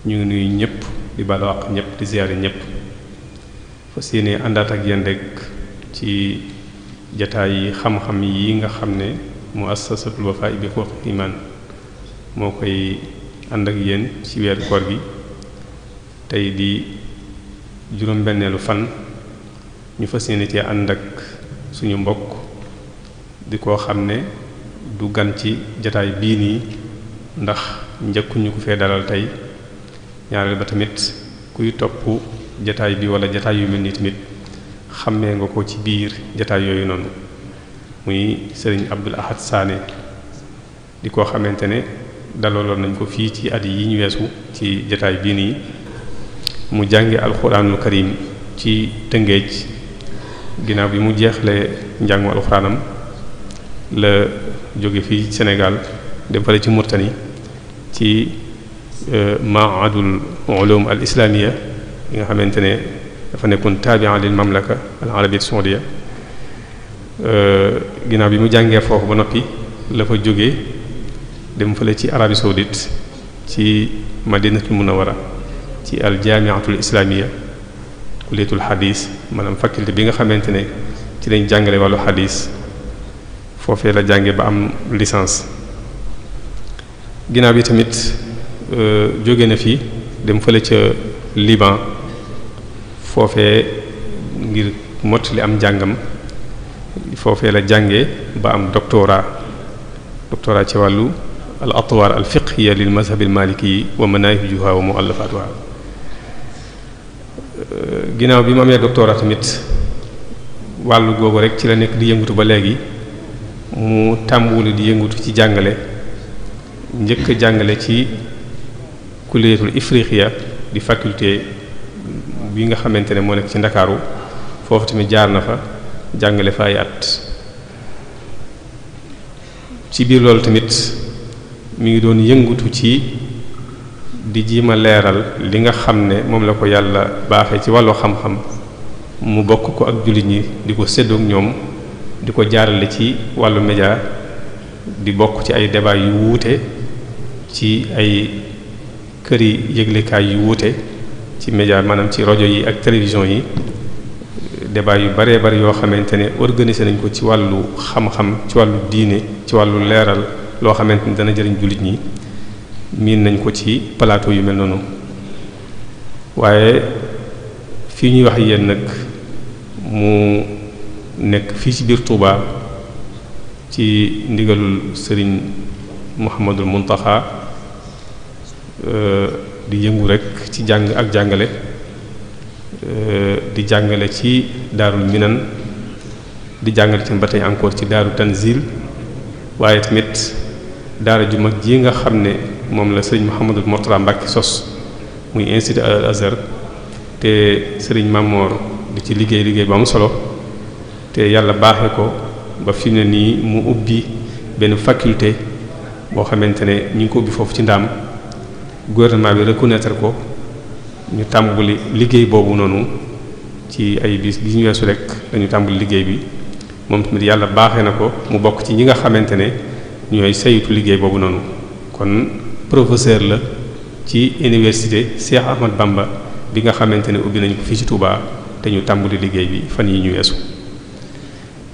ñu ngi nuyu ñëpp di balu àq ñëpp di ziyaare ñëpp fas yéene àndaat ak yéen rek ci jataay yi xam-xam yi nga xam ne muassasatul Wafa bi huquqil iman moo koy ànd ak yéen ci weeru koor gi tey di juróom-benneelu fan ñu fas yéene ci ànd ak suñu mbokk di koo xam ne du gan ci jataay bii nii ndax njëkkuñu ko fee dalal tey ñaareel ba tamit kuy topp jataay bi wala jataay yu mel ni tamit xàmmee nga ko ci biir jataay yooyu noonu muy sëriñ Abdul Ahad Sané di koo xamante ne dalaloon nañ ko fii ci at yi ñu weesu ci jataay bii nii mu jànge alxuraanul karim ci Tëngéej ginnaaw bi mu jeexle njàngu alxuraanam la jóge fii Sénégal dem fale ci Murtani ci maadul ulum al islamia yi nga xamante ne dafa nekkoon tabi'a lil mamlaka al arabiyya saoudia ginnaaw bi mu jàngee foofu ba noppi la fa jógee dem fale ci Arabie saoudite ci madinatul munawwara ci al jami'atul islamia kulliyatul hadis maanaam faculté bi nga xamante ne ci lañ jàngale wàllu hadis foofee la jànge ba am licence ginnaaw bi tamit jóge na fi dem fële ca Liban foofee ngir mottali am njàngam foofee la jànge ba am doctorat ci wàllu al atwar al fiqhiyya lil mazhab al maliki wa manahijuha wa muallafatuha ginnaaw bi mu amee doctorat tamit wàllu googu rek ci la nekk di yëngutu ba léegi mu tàmbuli di yëngutu ci jàngale njëkk jàngale ci kulliyatul ifriqiya di faculté bi nga xamante ne moo nekk ci Ndakaaru foofu tamit jaar na fa jàngale fa ay at ci biir loolu tamit mi ngi doon yëngutu ci di jiima leeral li nga xam ne moom la ko yàlla baaxee ci wàllu xam-xam mu bokk ko ak jullit ñi di ko séddoog ñoom di ko jaarale ci wàllu média di bokk ci ay débat yu wuute ci ay këri yëglekaay yu wuute ci média maanaam ci rajo yi ak télévision yi débat yu baree bari yoo xamante ne organisé nañ ko ci wàllu xam-xam ci wàllu diine ci wàllu leeral loo xamante ni dana jëriñ jullit ñi miin nañ ko ci plateau yu mel noonu waaye fii ñuy wax yéen nag mu nekk fii ci biir Touba ci ndigalul sëriñ Muhammadul Muntaxa di yëngu rek ci jàng ak jàngale di jàngale ci daarul minan di jàngale ci ba tey encore ci daaru tanzil waaye tamit daara ju mag ji nga xam ne moom la sëriñ Mouhamadul Mourtada Mbacke sos muy institut al Azhar te sëriñ Mamor di ci liggéey bu am solo te yàlla baaxee ko ba fi mu ne nii mu ubbi benn faculté boo xamante ne ñu ngi ko ubbi foofu ci Ndaam gouvernement bi reconnaître ko ñu tàmbali liggéey boobu noonu ci ay bis bi ñu weesu rek dañu tàmbali liggéey bi moom tamit yàlla baaxee na ko mu bokk ci ñi nga xamante ne ñooy saytu liggéey boobu noonu kon professeur la ci université Cheikh Ahmad Bamba bi nga xamante ne ubbi nañu ko fii ci Touba te ñu tàmbali liggéey bi fan yi ñu weesu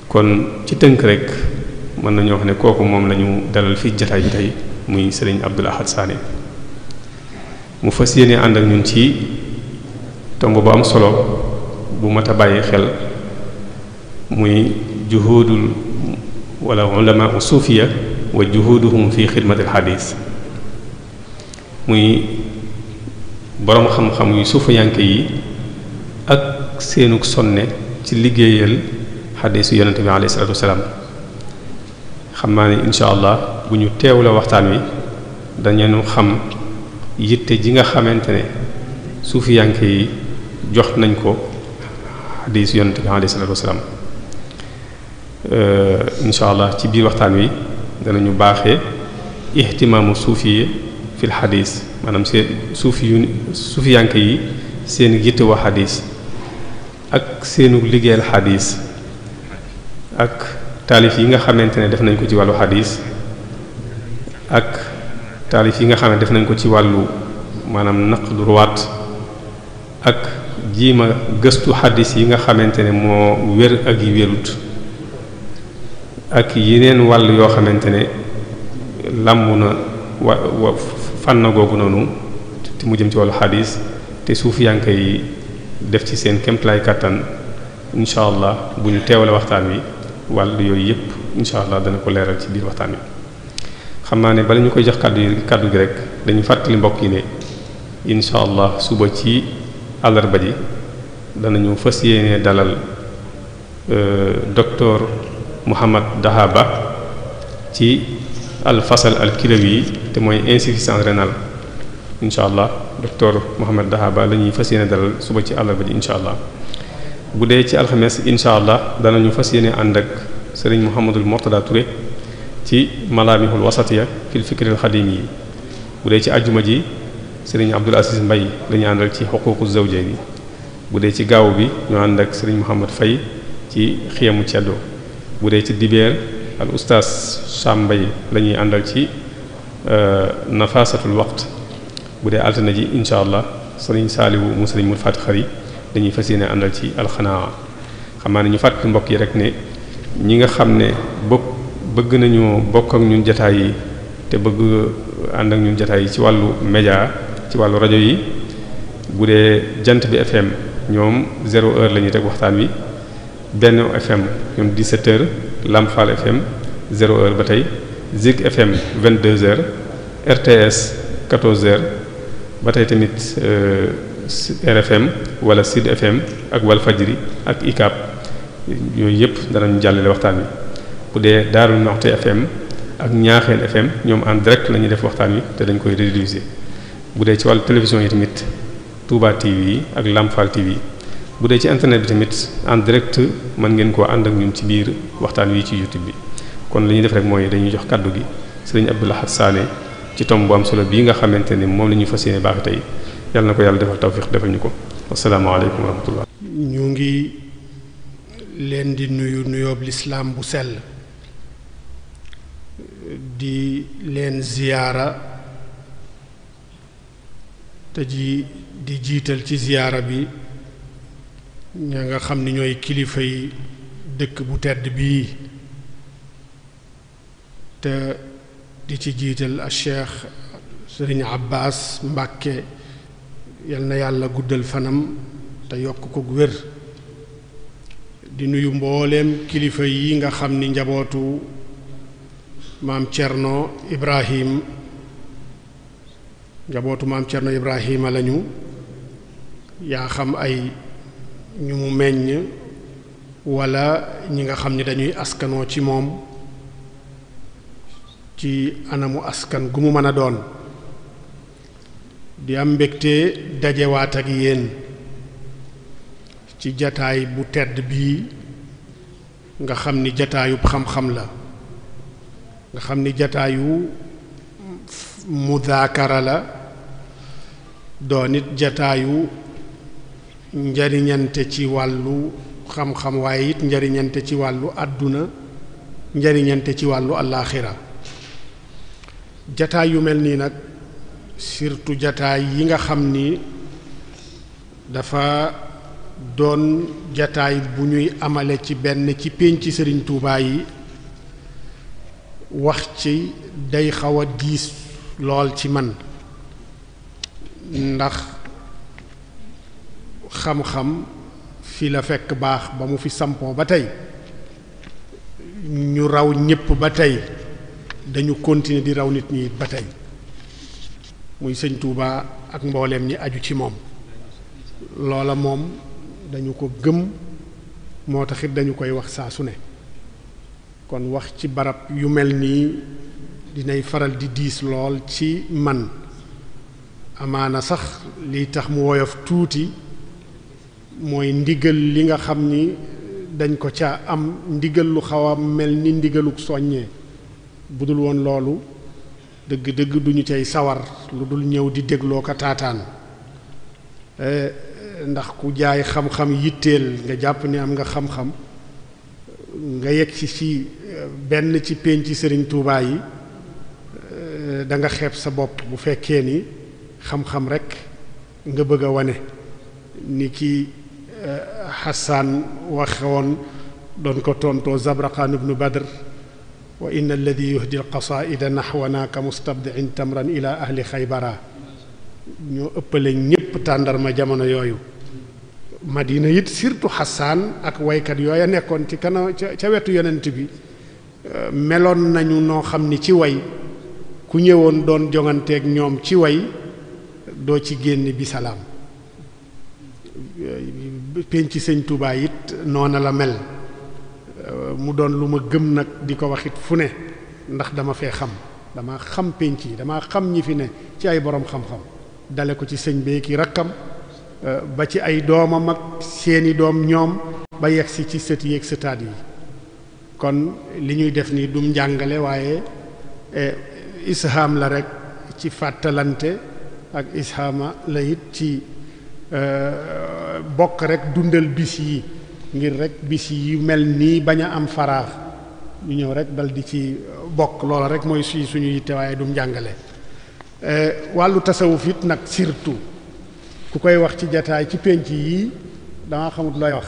kon ci tënk rek mën nañoo wax ne kooku moom la ñu dalal fii jataay bi tey muy Serigne Abdul Ahad Sané mu fas yéene ànd ak ñun ci tomb bu am solo bu mat a bàyyi xel muy juhudul wala ulama u suufiya wa juhuduhum fi xidmatil xadis muy boroom xam-xam yu suufiyanke yi ak seenug sonne ci liggéeyal xadisu yonente bi alayhi salatu wasalaam xam naa ne insha allah bu ñu teewle waxtaan wi dañu xam yitte ji nga xamante ne suufiyanke yi jox nañ ko xadisu yonente bi alayhi salatu wasalaam insha allah ci biir waxtaan wi danañu baaxee ihtimaamu suufi fil xadis maanaam seen suufiyanke yi seen yitte wa xadis ak seenu liggéeyal xadis ak taalif yi nga xamante ne def nañ ko ci wàllu xadis ak taalif yi nga xam ne def nañ ko ci wàllu maanaam naqdu ruwaat ak jiima gëstu xaddis yi nga xamante ne moo wér ak yi wérut ak yeneen wàll yoo xamante ne làmb na wa fànn googu noonu te mu jëm ci wàllu xaddis te suufiyanke yi def ci seen kéemtalaay kàttan incha allah bu ñu teewale waxtaan wi wàll yooyu yëpp incha allah dana ko leeral ci biir waxtaan wi. xam naa ne bala ñu koy jox kàddu gi rek dañu fàttali mbokk yi ne incha allah suba ci àllarba ji danañu fas yéene dalal docteur Mouhamad Dahaba ci al fasal al kilawi te mooy insuffisance rénale incha allah docteur Mouhamad Dahaba la ñuy fas yéene dalal suba ci àllarba ji incha allah. bu dee ci alxames incha allah danañu fas yéene ànd ak sëriñ Mouhamadul Mortada Touré ci malaamihul wasatiya fil fikril xadim yi. bu dee ci àjjuma ji sëriñ Abdul Aziz Mbay la ñu àndal ci xuquuqu zawjayni. bu dee ci gaaw bi ñu ànd ak sëriñ Mouhamad Fay ci xiyamu ceddo. bu dee ci dibeer al ustaas Sam Mbay la ñuy àndal ci nafasatul waqt. bu dee altine ji incha allah sëriñ Saaliwu mu sëriñ Mul Faati Xari dañuy fas yéene àndal ci alxanaa. xam naa ne ñu fàttali mbokk yi rek ne ñi nga xam ne bëgg nañu bokk ak ñun jataay yi te bëgg ànd ak ñun jataay yi ci wàllu média ci wàllu rajo yi bu dee jant bi FM ñoom 0 heure la ñuy teg waxtaan wi. Benno FM ñoom 17 heures Lamp Fall FM 0 heure ba tey Zik FM 22 heures RTS 14 heures ba tey tamit RFM wala Sud FM ak Walfajri ak ICAP yooyu yëpp danañu jàllale waxtaan wi. bu dee Darou Moukhty FM ak Ñaaxeen FM ñoom en direct la ñuy def waxtaan wi te dañ koy rediffuser. bu dee ci wàllu télévision yi tamit Touba TV ak Lamp Fall TV. bu dee ci internet bi tamit en direct mën ngeen koo ànd ak ñun ci biir waxtaan wi ci YouTube bi. kon li ñuy def rek mooy dañuy jox kaddu gi sëriñ Abdou Lahad Sané ci tomb bu am solo bii nga xamante ne moom la ñu fas yéene baax tey yàlla na ko yàlla defal tawfiq defal ñu ko asalaamaaleykum wa rahmatullah. ñu ngi leen di nuyu nuyoob lislaam bu sell di leen ziyaara te di jiital ci ziyaara bi ña nga xam ni ñooy kilifa yi dëkk bu tedd bii te di ci jiital a Cheikh Sëriñ Abbas Mbàkke yal na yàlla guddal fanam te yokk ko wér di nuyu mbooleem kilifa yi nga xam ni njabootu maam Cerno Ibrahim lañu yaa xam ay ñu mu meññ wala ñi nga xam ni dañuy askanoo ci moom ci anamu askan gu mu mën a doon di am mbégte dajewaat ak yéen ci jataay bu tedd bii nga xam ni jataayub xam-xam la nga xam ni jataayu mudaakara la doon it jataayu njariñante ci wàllu xam-xam waaye it njariñante ci wàllu àdduna njariñante ci wàllu allaaxira jataay yu mel nii nag surtout jataay yi nga xam ni dafa doon jataay bu ñuy amale ci benn ci pénc Sëriñ Tuubaa yi wax ci day xaw a diis lool ci man ndax xam-xam fi la fekk baax ba mu fi sampoo ba tey ñu raw ñépp ba tey dañu continuer di raw nit ñi ba tey muy Sëñ Tuubaa ak mbooleem ñi aju ci moom loola moom dañu ko gëm moo taxit dañu koy wax saa su ne kon wax ci barab yu mel nii dinay faral di diis lool ci man amaana sax liy tax mu woyof tuuti mooy ndigal li nga xam ni dañ ko ca am ndigal lu xaw a mel ni ndigaluk soññee bu dul woon loolu dëgg-dëgg duñu cay sawar lu dul ñëw di dégloo ko taataan ndax ku jaay xam-xam yitteel nga jàpp ni am nga xam-xam nga yegg ci benn ci pénc Sëriñ Tuubaa yi da nga xeeb sa bopp bu fekkee ni xam-xam rek nga bëgg a wane ni ki Hassan waxe woon doon ko tontoo Zabraqaan ibnu Badr wa inna alladi yuhdi alqasaida naxwana ka mustabdiin tamran ila ahli xaybara ñoo ëppale ñépp tàndarma jamono yooyu. Madina it surtout Hassan ak waykat yooya nekkoon ci kanam ca wetu yonent bi meloon nañu noo xam ni ci way ku ñëwoon doon jonganteeg ñoom ci way doo ci génn bi salaam. penc sëñ Tuubaa it noona la mel mu doon lu ma gëm nag di ko waxit fu ne ndax dama fee dama xam penc yi dama xam ñi fi ne ci ay borom xam-xam dale ko ci sëñ bee ki rakkam ba ci ay doomam ak seeni doom ñoom ba yegsi ci sët yi ak sëtaat yi. kon li ñuy def nii dum njàngale waaye ishaam la rek ci fàttalante ak ishaama la it ci bokk rek dundal bis yi ngir rek bis yi mel nii bañ a am faraax ñu ñëw rek dal di ci bokk loola rek mooy suñu yitte waaye dum njàngale. wàllu tasawuf it nag surtout ku koy wax ci jataay ci pénc yi danga xamut looy wax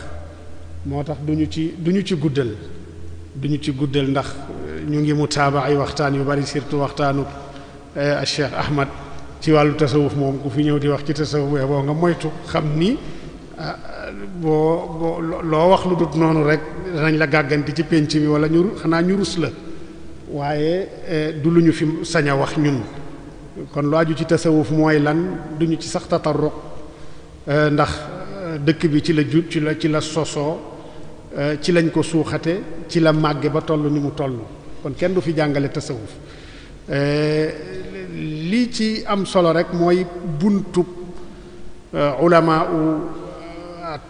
moo tax duñu ci guddal ndax ñu ngi mutaaba ay waxtaan yu bari surtout waxtaanu Cheikh Ahmad ci wàllu tasawuf moom ku fi ñëw di wax ci tasawuf boo nga moytu xam ni boo loo wax lu dut noonu rek danañ la gàgganti ci pénc mi wala xanaa ñu rus la waaye du lu ñu fi sañ a wax ñun. kon lu aju ci tasawuf mooy lan duñu ci sax tatarruq ndax dëkk bi ci la jut ci la sosoo ci lañ ko suuxate ci la màgge ba toll ni mu toll kon kenn du fi jàngale tasawuf lii ci am solo rek mooy buntu ulama u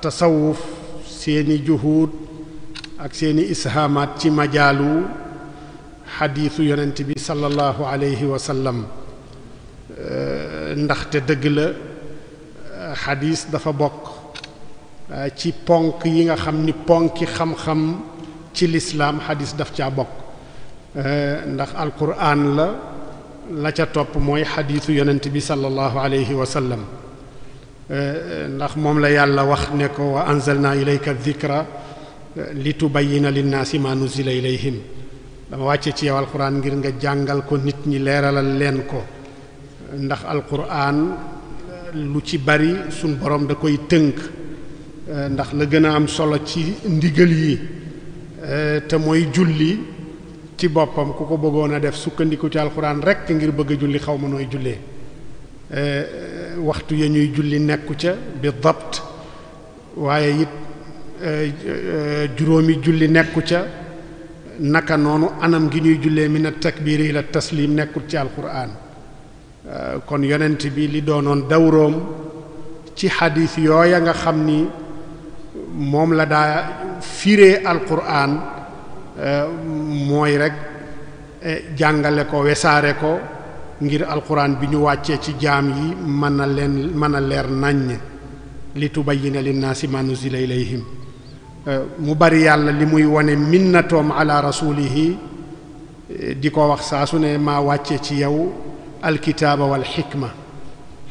tasawuf seeni juhud ak seeni ishamaat ci majaalu xadiisu yonent bi sallallahu alayhi wa sallam ndaxte dëgg la xadiis dafa bokk ci ponk yi nga xam ni ponki xam-xam ci lislaam xadiis daf caa bokk ndax alquran la ca topp mooy xadiisu yonent bi sallallahu alayhi wa sallam ndax moom la yàlla wax ne ko wa anzalna ilayka dhikra litubayyina linnaasi ma nuzila ilayhim dama wàcce ci yow alquran ngir nga jàngal ko nit ñi leeralal leen ko ndax alquran lu ci bari suñ borom da koy tënk ndax la gën a am solo ci ndigal yi te mooy julli ci boppam ku ko bëggoon a def sukkandiku ci alquran rekk ngir bëgg a julli xaw ma nooy jullee waxtu ya ñuy julli nekku ca bi dabt waaye it juróomi julli nekku ca naka noonu anam gi ñuy jullee min at takbir ila taslim nekkul ci alquran kon yonent bi li doonoon dawroom ci xadiis yooya nga xam ni moom la daa firee alquran mooy rek jàngale ko wesaare ko ngir alquran bi ñu wàccee ci jaam yi mën a leer naññ li tubayyina linnaasi ma nuzila ilayhim mu bari yàlla li muy wone minnatoom ala rasulihi di ko wax saa su ne maa wàccee ci yow alkitaaba wal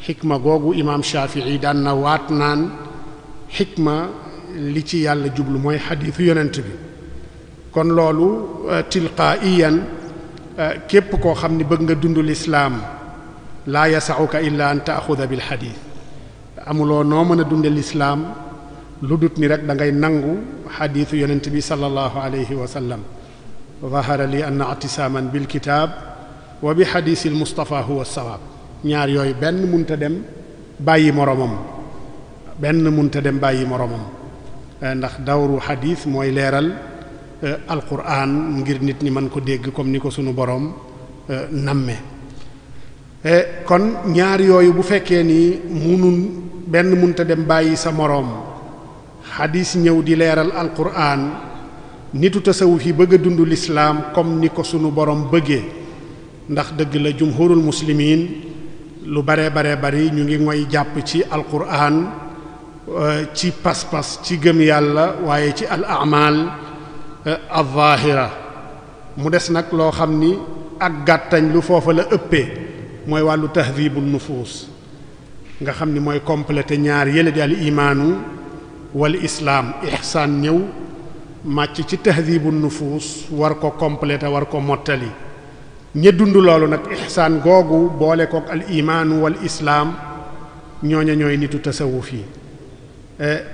xikma googu imaam Shafii daan na waat naan xikma li ci yàlla jublu mooy xadiisu yonent bi kon loolu tilqaa'iyan képp koo xam ni bëgg nga dund lislaam laa yasauka illa an taaxuda bil xadiis amuloo noo mën a dunde lislaam lu dut ni rek da ngay nangu xadiisu yonent bi sallallahu alayhi wa sallam zahara li anna atisaaman bil kitaab wa bi xadiisil Mustafa huwa sawaab ñaar yooyu benn munta dem bàyyi moromam ndax dawru xadiis mooy leeral alquran ngir nit ñi mën ko dégg comme ni ko sunu boroom namme kon ñaar yooyu bu fekkee ni benn munta dem bàyyi sa moroom xadiis ñëw di leeral alquran nitu tasawuf yi bëgg a dund lislaam comme ni ko sunu boroom bëggee ndax dëgg la jumhurul muslimiin lu bare bari ñu ngi ngoy jàpp ci alquran ci pas-pas ci gëm yàlla waaye ci al amal al zahira mu des nag loo xam ni ak gàttañ lu foofa la ëppee mooy wàllu tahdibul nufuus nga xam ni mooy complété ñaar yële di al imaanu wal islaam. ihsaan ñëw màcc ci tahdibu nufuus war ko complété war ko mottali. ña dund loolu nag ihsaan googu boole kook al imaanu wal islaam ñooña ñooy nitu tasawuf yi.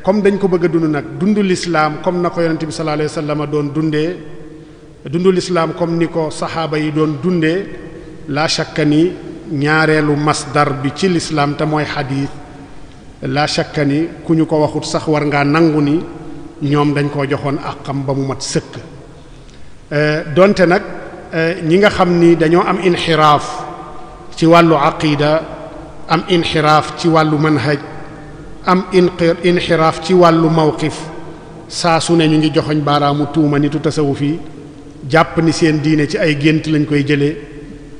comme dañ ko bëgg a dund nag dundu lislaam comme na ko yonente bi sallallahu alayhi wasallam doon dundee, dundu lislaam comme ni ko saxaaba yi doon dundee, la shakka ni ñaareelu masdar bi ci lislaam te mooy xadiis, la shakka ni ku ñu ko waxut sax war ngaa nangu ni ñoom dañ koo joxoon àqam ba mu mat sëkk. donte nag ñi nga xam ni dañoo am inxiraaf ci wàllu aqida, am inxiraaf ci wàllu manhaj, am inxiraaf ci wàllu mawqif, saa su ne ñu ngi joxoñ baaraamu tuuma nitu tasawuf yi, jàpp ni seen diine ci ay gént lañ koy jëlee,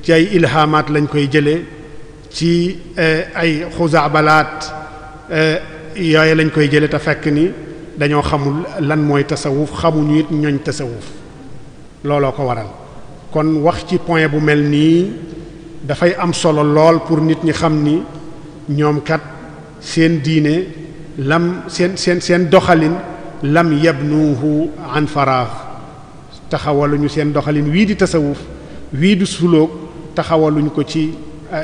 ci ay ilhamaat lañ koy jëlee, ci ay xuzaabalaat yooye lañ koy jëlee, te fekk ni dañoo xamul lan mooy tasawuf, xamuñu it ñooñ tasawuf. looloo ko waral. kon wax ci point bu mel nii dafay am solo lool pour nit ñi xam ni ñoom kat seen diine seen doxalin lam yabnuhu an faraax, taxawaluñu seen doxalin wii di tasawuf wii di sulóog taxawaluñ ko ci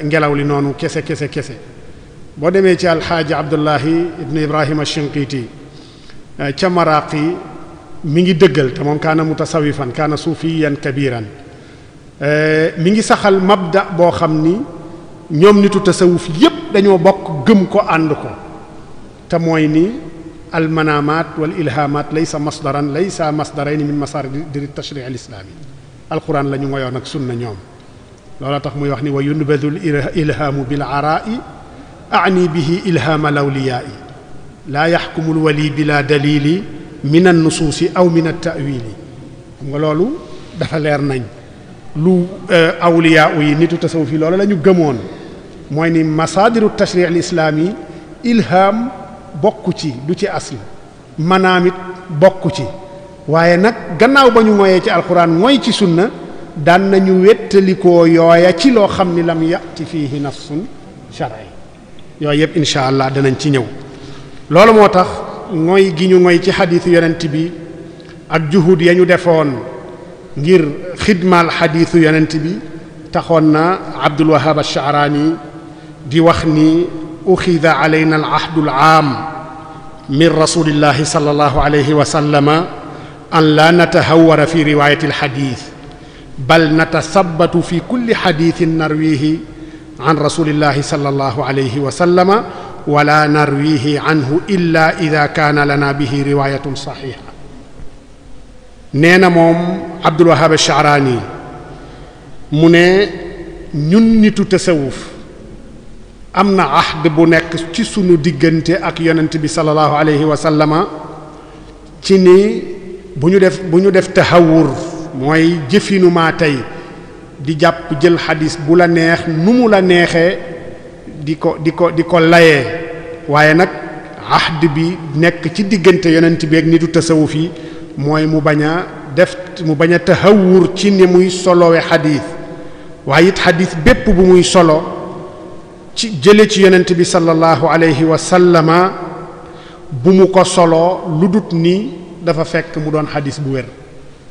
ngelaw li noonu kese. boo demee ci alxaaji Abdullahi ibn Ibrahim ash-Shinqiti ca Maraqi mi ngi dëggal, te moom kaana mutasawifan, kaana suufiyan kabiran, mi ngi saxal mabda boo xam ni ñoom nitu tasawuf yépp dañoo bokk gëm ko ànd ko, te mooy ni almanamaat wal ilhamaat laysa masdarayn min masaadir tashri' al islami. alquran la ñu ngoyoon ak sunna ñoom. loola tax muy wax ni wa yunbadu al ilhamu bil ara'i a'ni bihi ilhama lawliya'i la yaxkumu al wali bila dalili min an nusuusi aw min at ta'wili. xam nga loolu dafa leer nañ. lu awliya yi nitu tasawuf yi loolu la ñu gëmoon, mooy ni masaadiru tashri' al islami ilham bokku ci, du ci asl, manaamit bokku ci. waaye nag gannaaw ba ñu ngoyee ci alquran mooy ci sunna, daan nañu wettalikoo yooya ci loo xam ni lam yati fiihi nafsun shar'i. yooyu yëpp insha allah danañ ci ñëw. loolu moo tax ngoy gi ñu ngoy ci xadiisu yonent bi ak juhud ya ñu defoon ngir xidmaal xadiisu yonent bi taxoon na Abdul Wahhab ash-Sha'rani di wax ni uxida alayna al ahdu al aam min rasulillahi sallallahu alayhi wa sallama an la natahawwara fi riwayati al xadiis bal natasabbatu fi kulli xadiisin narwihi an rasulillahi sallallahu alayhi wa sallama wala narwihi anhu illa ida kaana lana bihi riwayatun saxiixa. nee na moom Abdul Wahhab ash-Sha'rani mu ne ñun nitu tasawuf am na ahd bu nekk ci sunu diggante ak yonent bi sallallahu alayhi wa sallama ci ni bu ñu def tahawur, mooy jëfinu maa tey di jàpp jël xadis bu la neex nu mu la neexee di ko layee. waaye nag ahd bi nekk ci diggante yonent bi ak nitu tasawuf yi mooy mu bañ a tahawur ci ni muy solowe xadis, waaye it xadis bépp bu muy solo ci jële ci yonent bi sallallahu alayhi wa sallama bu mu ko solo lu dut ni dafa fekk mu doon xadis bu wér.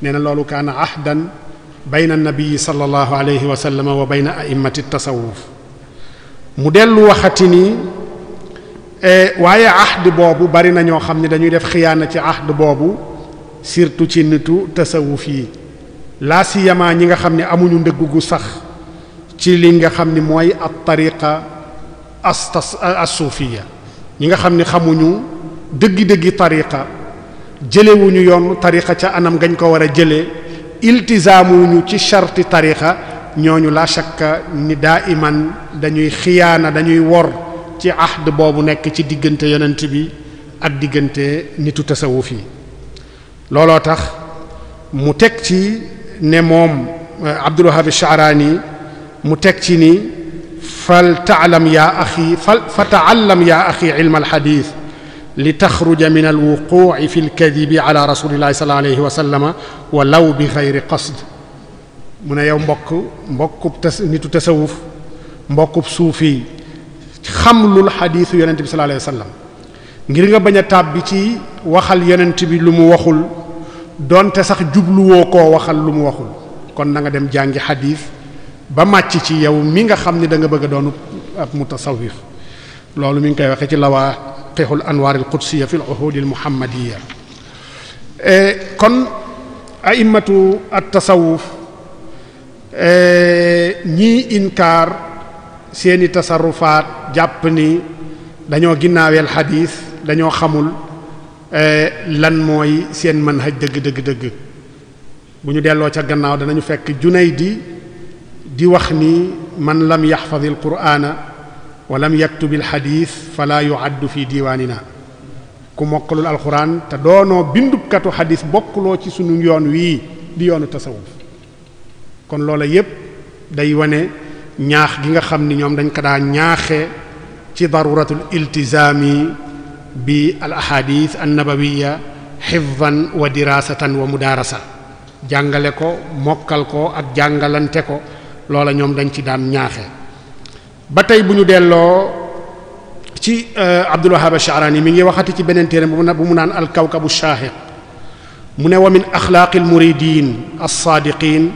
nee na loolu kaana ahdan bayna nabii sallallahu alayhi wa sallama wa bayna a'immati tasawuf. mu dellu waxati ni waaye ahd boobu bari na ñoo xam ne dañuy def xiyaana ci ahd boobu, surtout ci nitu tasawuf yi, laa siyama ñi nga xam ne amuñu ndëgg gu sax ci li nga xam ni mooy at tariqa as-suufiya, ñi nga xam ne xamuñu dëggi-dëggi tariqa, jëlewuñu yoon tariqa ca anam gañ ko war a jëlee, iltizaamuñu ci sharti tariqa, ñooñu la shakka ni daa iman dañuy xiyaana, dañuy wor ci ahd boobu nekk ci diggante yonent bi ak diggante nitu tasawuf yi. looloo tax mu teg ci ne moom Abdul Wahhab ash-Sha'rani mu teg ci ni fa taallam ya axi ilma alxadis li taxruja min alwuquci fi lkadibi ala rasulillahi sallallahu alayhi wa sallama walaw bi xayri qasd. mu ne yow nitu tasawuf, mbokkub suufi, xamlul xadiisu yonent bi sallallahu alayhi wa sallam ngir nga bañ a tàbbi ci waxal yonent bi lu mu waxul donte sax jubluwoo koo waxal lu mu waxul kon na nga dem jàngi xadiis ba màcc ci yow mi nga xam ni da nga bëgg a doon ab mutasawwif loolu mi ngi koy waxee ci lawaqihul anwaar al qudsiya fi al uhud al muhammadiya kon a'immatu at tasawuf ñii inkaar seeni tasarrufaat jàpp ni dañoo ginnaaweel xadiis dañoo xamul lan mooy seen manhaj dëgg bu ñu delloo ca gannaaw danañu fekk Junaydi di wax ni man lam yaxfaz al qur'ana wa lam yaktub al xadiis fala yu'addu fi diiwaanina ku mokkalul alquran te doonoo bindukatu xadiis bokkuloo ci sunu yoon wii di yoonu tasawuf kon loola yépp day wane ñaax gi nga xam ni ñoom dañ ko daa ñaaxe ci daruratul iltizaami bi al ahadith an nabawiya xifdan wa dirasatan wa mudarasa jàngale ko mokkal ko ak jàngalante ko loola ñoom dañ ci daan ñaaxe ba tey bu ñu delloo ci Abdul Wahhab Ash-Sha'rani mi ngi waxati ci beneen téere bu mu naan al kawkabu shaahiq mu ne wa min axlaaqi al muridin as-saadiqin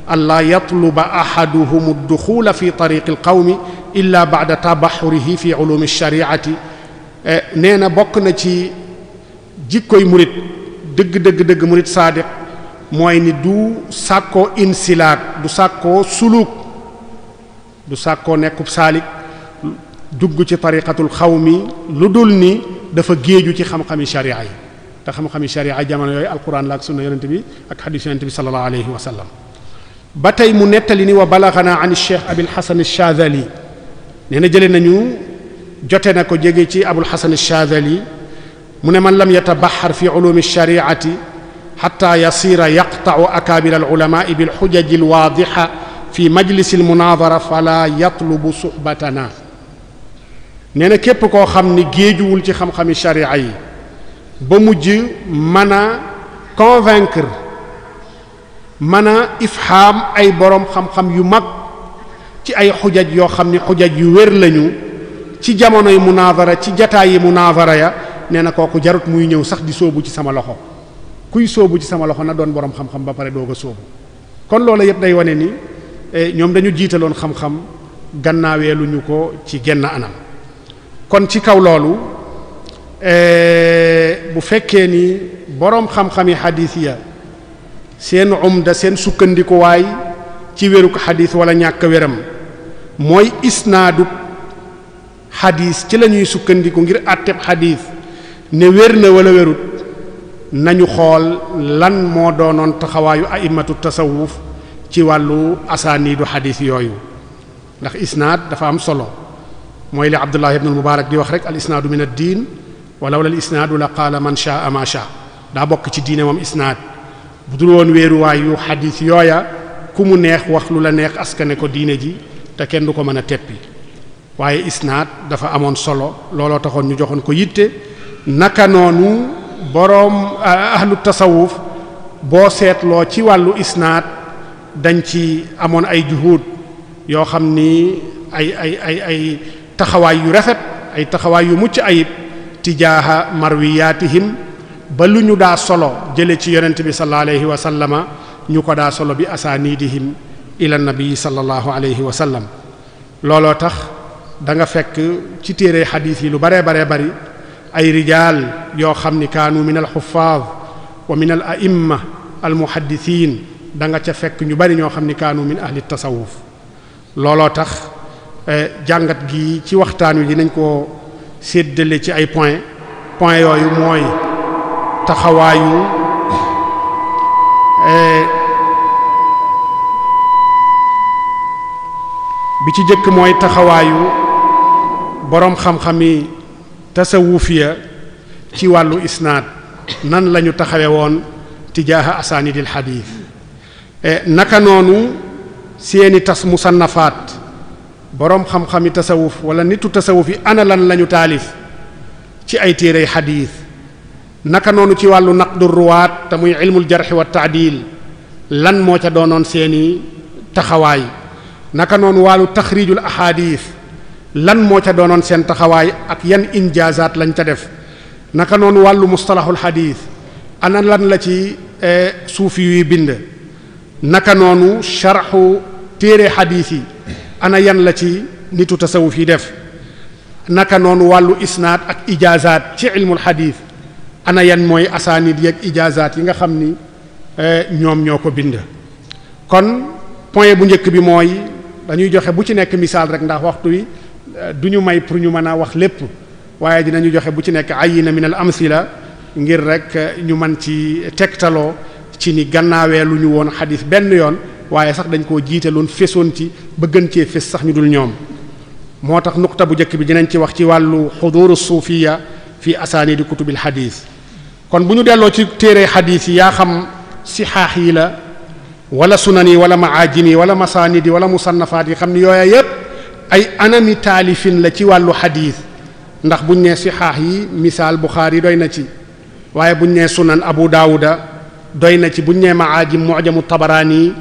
allaa yatluba ahaduhum ad-duxuula fi tariqi al-qawmi illa ba'da tabaxurihi fi ulumi ash-shari'ati nee na bokk na ci jikkoy murid dëgg murid saadiq mooy ni du sàkkoo insilaak du sàkkoo suluk du sàkkoo nekkub saalik dugg ci tariqatul xawmi lu dul ni dafa géeju ci xam-xami sharia yi te xam-xami sharia jamono yooyu alquran la ak sunna yonente bi ak xadiis yonente bi sallallahu alayhi wa sallam ba tey mu nettali ni wa balaghana an cheikh abil hasan ash-shadhali nee na jële nañu jote na ko jege ci abul hasan ash-shadhali mu ne man lam yatabaxar fi ulumi ash-shari'ati hatta yasira yaqta'u akabir al-ulama bil hujaj al-wadiha fi majlis al-munadara fala yatlubu suhbatana nee na képp koo xam ni géejuwul ci xam-xami sharia yi ba mujj mën a convaincre mën a ifhaam ay boroom xam-xam yu mag ci ay xujaj yoo xam ni xujaj yu wér lañu ci jamonoy munaadara ci jataay yi munaadara ya nee na kooku jarut muy ñëw sax di sóobu ci sama loxo kuy sóobu ci sama loxo na doon boroom xam-xam ba pare doog a sóobu kon loolu yépp day wane ni ñoom dañu jiitaloon xam-xam gannaaweeluñu ko ci genn anam kon ci kaw loolu bu fekkee ni boroom xam-xami xadiis ya seen umda seen sukkandikuwaay ci wéruk xadiis wala ñàkk wéram mooy isnaadu xadiis ci la ñuy sukkandiku ngir àtteb xadiis ne wér na wala wérut nañu xool lan moo doonoon taxawaayu a'immatu tasawuf ci wàllu asaaniidu xadiis yooyu ndax isnaad dafa am solo mooy li Abdullah ibn al-Mubarak di wax rek al isnaadu min ad-diin walaw la al isnaadu la qaala man shaa ma shaa daa bokk ci diine moom isnaad bu dul woon wéeruwaayu xadiis yooya ku mu neex wax lu la neex askane ko diine ji te kenn du ko mën a teppi waaye isnaad dafa amoon solo looloo taxoon ñu joxoon ko yitte naka noonu boroom ahlu tasawuf boo seetloo ci wàllu isnaad dañ ci amoon ay juhud yoo xam ni ay taxawaay yu rafet ay taxawaay yu mucc ayib tijaaha marwiyaatihim ba lu ñu daa solo jële ci yonent bi sallallahu alayhi wa sallama ñu ko daa solo bi asaanidihim ila nabi sallallahu alayhi wa sallam looloo tax da nga fekk ci téere xadiis yi lu baree bari ay rijaal yoo xam ni kaanu min al xuffaaz wa min al a'imma al muhaddisiin da nga ca fekk ñu bari ñoo xam ni kaanu min ahli tasawuf looloo tax jàngat gi ci waxtaan wi dinañ ko séddale ci ay point yooyu mooy taxawaayu bi ci jëkk mooy taxawaayu boroom xam-xami tasawufiya ci wàllu isnaad nan lañu taxawe woon tijaaha asaanidil xadiis naka noonu seeni musannafaat boroom xam-xami tasawuf wala nitu tasawuf yi ana lan lañu taalif ci ay téerey xadiis naka noonu ci wàllu naqdu ruwaat te muy ilmul jarxi wa taadil lan moo ca doonoon seeni taxawaay naka noonu wàllu taxriijul ahadis lan moo ca doonoon seen taxawaay ak yan injaazaat lañ ca def. naka noonu wàllu mustalahul xadiis ana lan la ci suufi yuy bind. naka noonu sharxu téere xadiis yi ana yan la ci nitu tasawuf yi def. naka noonu wàllu isnaad ak ijaazaat ci ilmul xadiis ana yan mooy asaanid yeeg ijaazaat yi nga xam ni ñoom ñoo ko bind. kon point bu njëkk bi mooy dañuy joxe bu ci nekk misaal rek ndax waxtu wi du ñu may pour ñu mën a wax lépp waaye dinañu joxe bu ci nekk ayina min al amsila ngir rek ñu mën ci tegtaloo ci ni gannaawee lu ñu woon xadis benn yoon waaye sax dañ koo jiitaloon fesoon ci ba gën cee fes sax ñu dul ñoom. moo tax nuqta bu njëkk bi dinañ ci wax ci wàllu xuduru suufiya fi asaanidi kutubil xadis. kon bu ñu delloo ci téere xadis yi yaa xam sixaax yi la wala sunan yi wala maajim yi wala masaanid yi wala musannafaat yi xam ni yooya yépp ay anami taalifin la ci wàllu xadis. ndax buñ nee sixaax yi misaal Buxaari doy na ci waaye buñ nee sunan Abu Daawuda doy na ci buñ nee maajim mu'jamu Tabaraani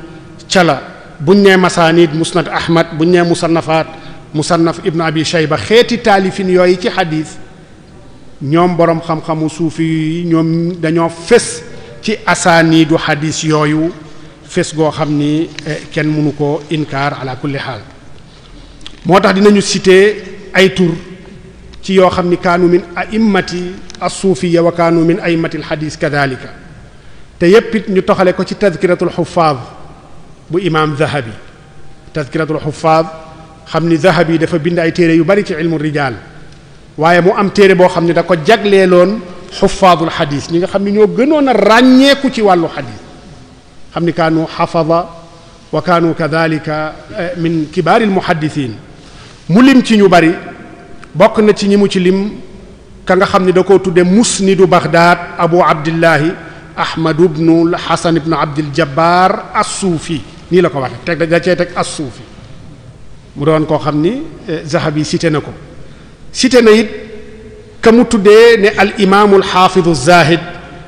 ca la buñ nee masaanid musnad Ahmad buñ nee musannafaat musannaf Ibn Abi Shayba xeeti taalifin yooyu ci xadis ñoom boroom xam-xamu suufi yi ñoom dañoo fes ci asaaniidu xadis yooyu fes goo xam ni kenn mënu ko inkaar ala kulli xaal. moo tax dinañu citer ay tur ci yoo xam ni kaanu min a'immati as-suufiyya wa kaanu min a'immati al-xadiis kadaalika te yépp it ñu toxale ko ci tadkiratul xuffaaz bu imaam Zahabi. tadkiratul xuffaaz xam ni Zahabi dafa bind ay téere yu bari ci ilmu rijaal waaye mu am téere boo xam ne da ko jagleeloon xuffaazul xadiis ñi nga xam ni ñoo gënoon a ràññeeku ci wàllu xadiis xam ni kaanu xafada wa kaanu kadaalika min kibaaril muhaddisiin mu lim ci ñu bari. bokk na ci ñi mu ci lim ka nga xam ne da koo tudde musnidu Baghdad abu abdillahi ahmadu bnu hasan ibnu abdil jabbar as-suufi nii la ko waxe teg da cee teg as-suufi mu doon koo xam ni Zahabi cité na ko cité na it ka mu tuddee ne al imaamu al xaafidu zahid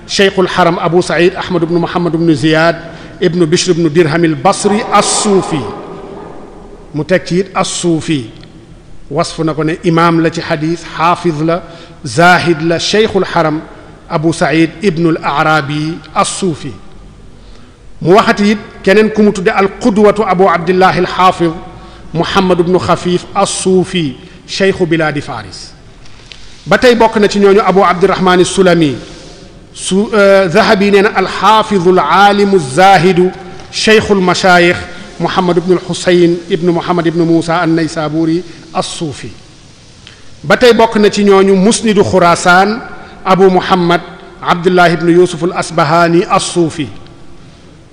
cheikhul haram abu saïd ahmad ibnu muhammad ibnu ziyad ibnu bishr ibnu dirham al basri as-suufi mu teg ci it as-suufi wasf na ko ne imaam la ci xadis xaafiz la zahid la cheikhul haram abu saïd ibnu al arabi as-suufi mu waxati it keneen ku mu tudde al qudwatu abu abdillahi al xaafiz muhammad ibnu xafif as-suufi cheikhu bilaadi faris ba tey bokk na ci ñooñu abu abdirahman as-sulami su Zahabi nee na al xaafizu al aalimu zahidu cheikhul mashaayix muhammad ibnu al xusayn ibnu muhammad ibnu muusa an-naysaburi as-suufi ba tey bokk na ci ñooñu musnidu xuraasaan abu muhammad abdullah ibnu yusuf al asbahani as-suufi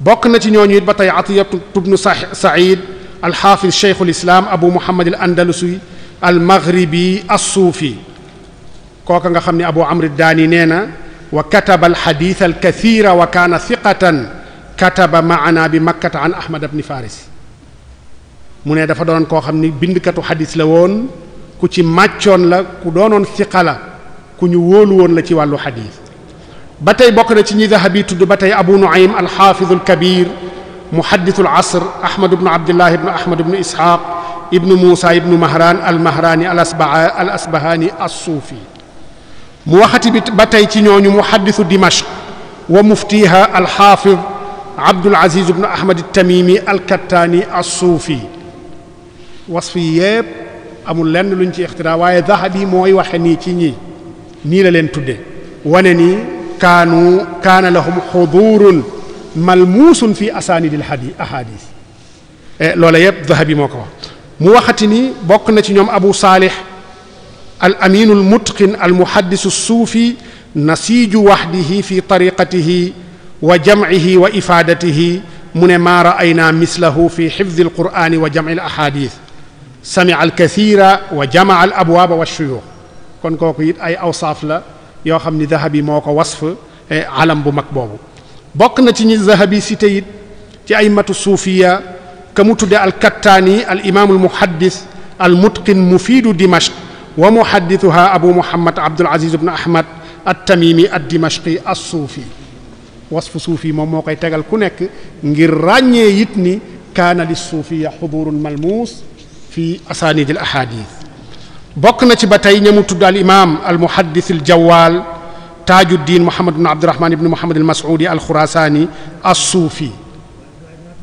bokk na ci ñooñu it ba tey atiyatu ibnu saïd alxaafiz cheikhul islam abu muhammad al andalusi al maghribi as-suufi kooka nga xam ne abu amr daani nee na wa kataba al xadiis al kathiira wa kaana thiqatan kataba maana bi makkata an ahmad ibn faris mu ne dafa doon koo xam ni bindkatu xadis la woon ku ci màccoon la ku doonoon thiqa la ku ñu wóolu woon la ci wàllu xadis ba tey bokk na ci ñi Zahabi tudd ba tey abu nuaym alxaafizu alkabir muhaddisu alasr ahmad ibnu abdillah ibnu ahmad ibnu isxaaq ibnu muusa ibnu mahran almahraani al asbahani as-suufi mu waxati bi ba tey ci ñooñu muhaddisu dimashq wa muftiha alxaafiz abdul aziz ibnu ahmad at-tamimi al-kattaani as-suufi wasf yi yépp amul lenn luñ ci ixtiraa waaye Zahabi mooy waxe nii ci ñi nii la leen tudde wane ni kaana lahum xudurun malmuusun fi asaanidil ahadis loola yépp Zahabi moo ko wax mu waxati ni bokk na ci ñoom abu saalih al aminu al mutqin al muhaddisu suufi nasiiju waxdihi fi tariqatihi wa jamcihi wa ifaadatihi mu ne maa ra'aynaa mislahu fi xifdi al qur'ani wa jamci al ahadis sami'a al kathira wa jama'a al abwaaba wa shuyuux kon kooku it ay awsaaf la yoo xam ni Zahabi moo ko wasf alam bu mag boobu bokk na ci ñi Zahabi cité it ci ay matu suufiya ka mu tudde al kattaani al imaam al muhaddis al mutqin mufiidu dimashq wa muhaddisuha abu muhammad abdul aziz ibn ahmad at-tamimi ad-dimashqi as-suufi wasfu suufi moom moo koy tegal ku nekk ngir ràññee it ni kaana lis suufiya xudurun malmuus fi asaanid al ahadith bokk na ci ba tey ñamu tudd al imam al muhaddis al jawaal Tajuddin Muhammad ibn Abdurrahman ibn Muhammad al Mas'udi al Khurasani as-Sufi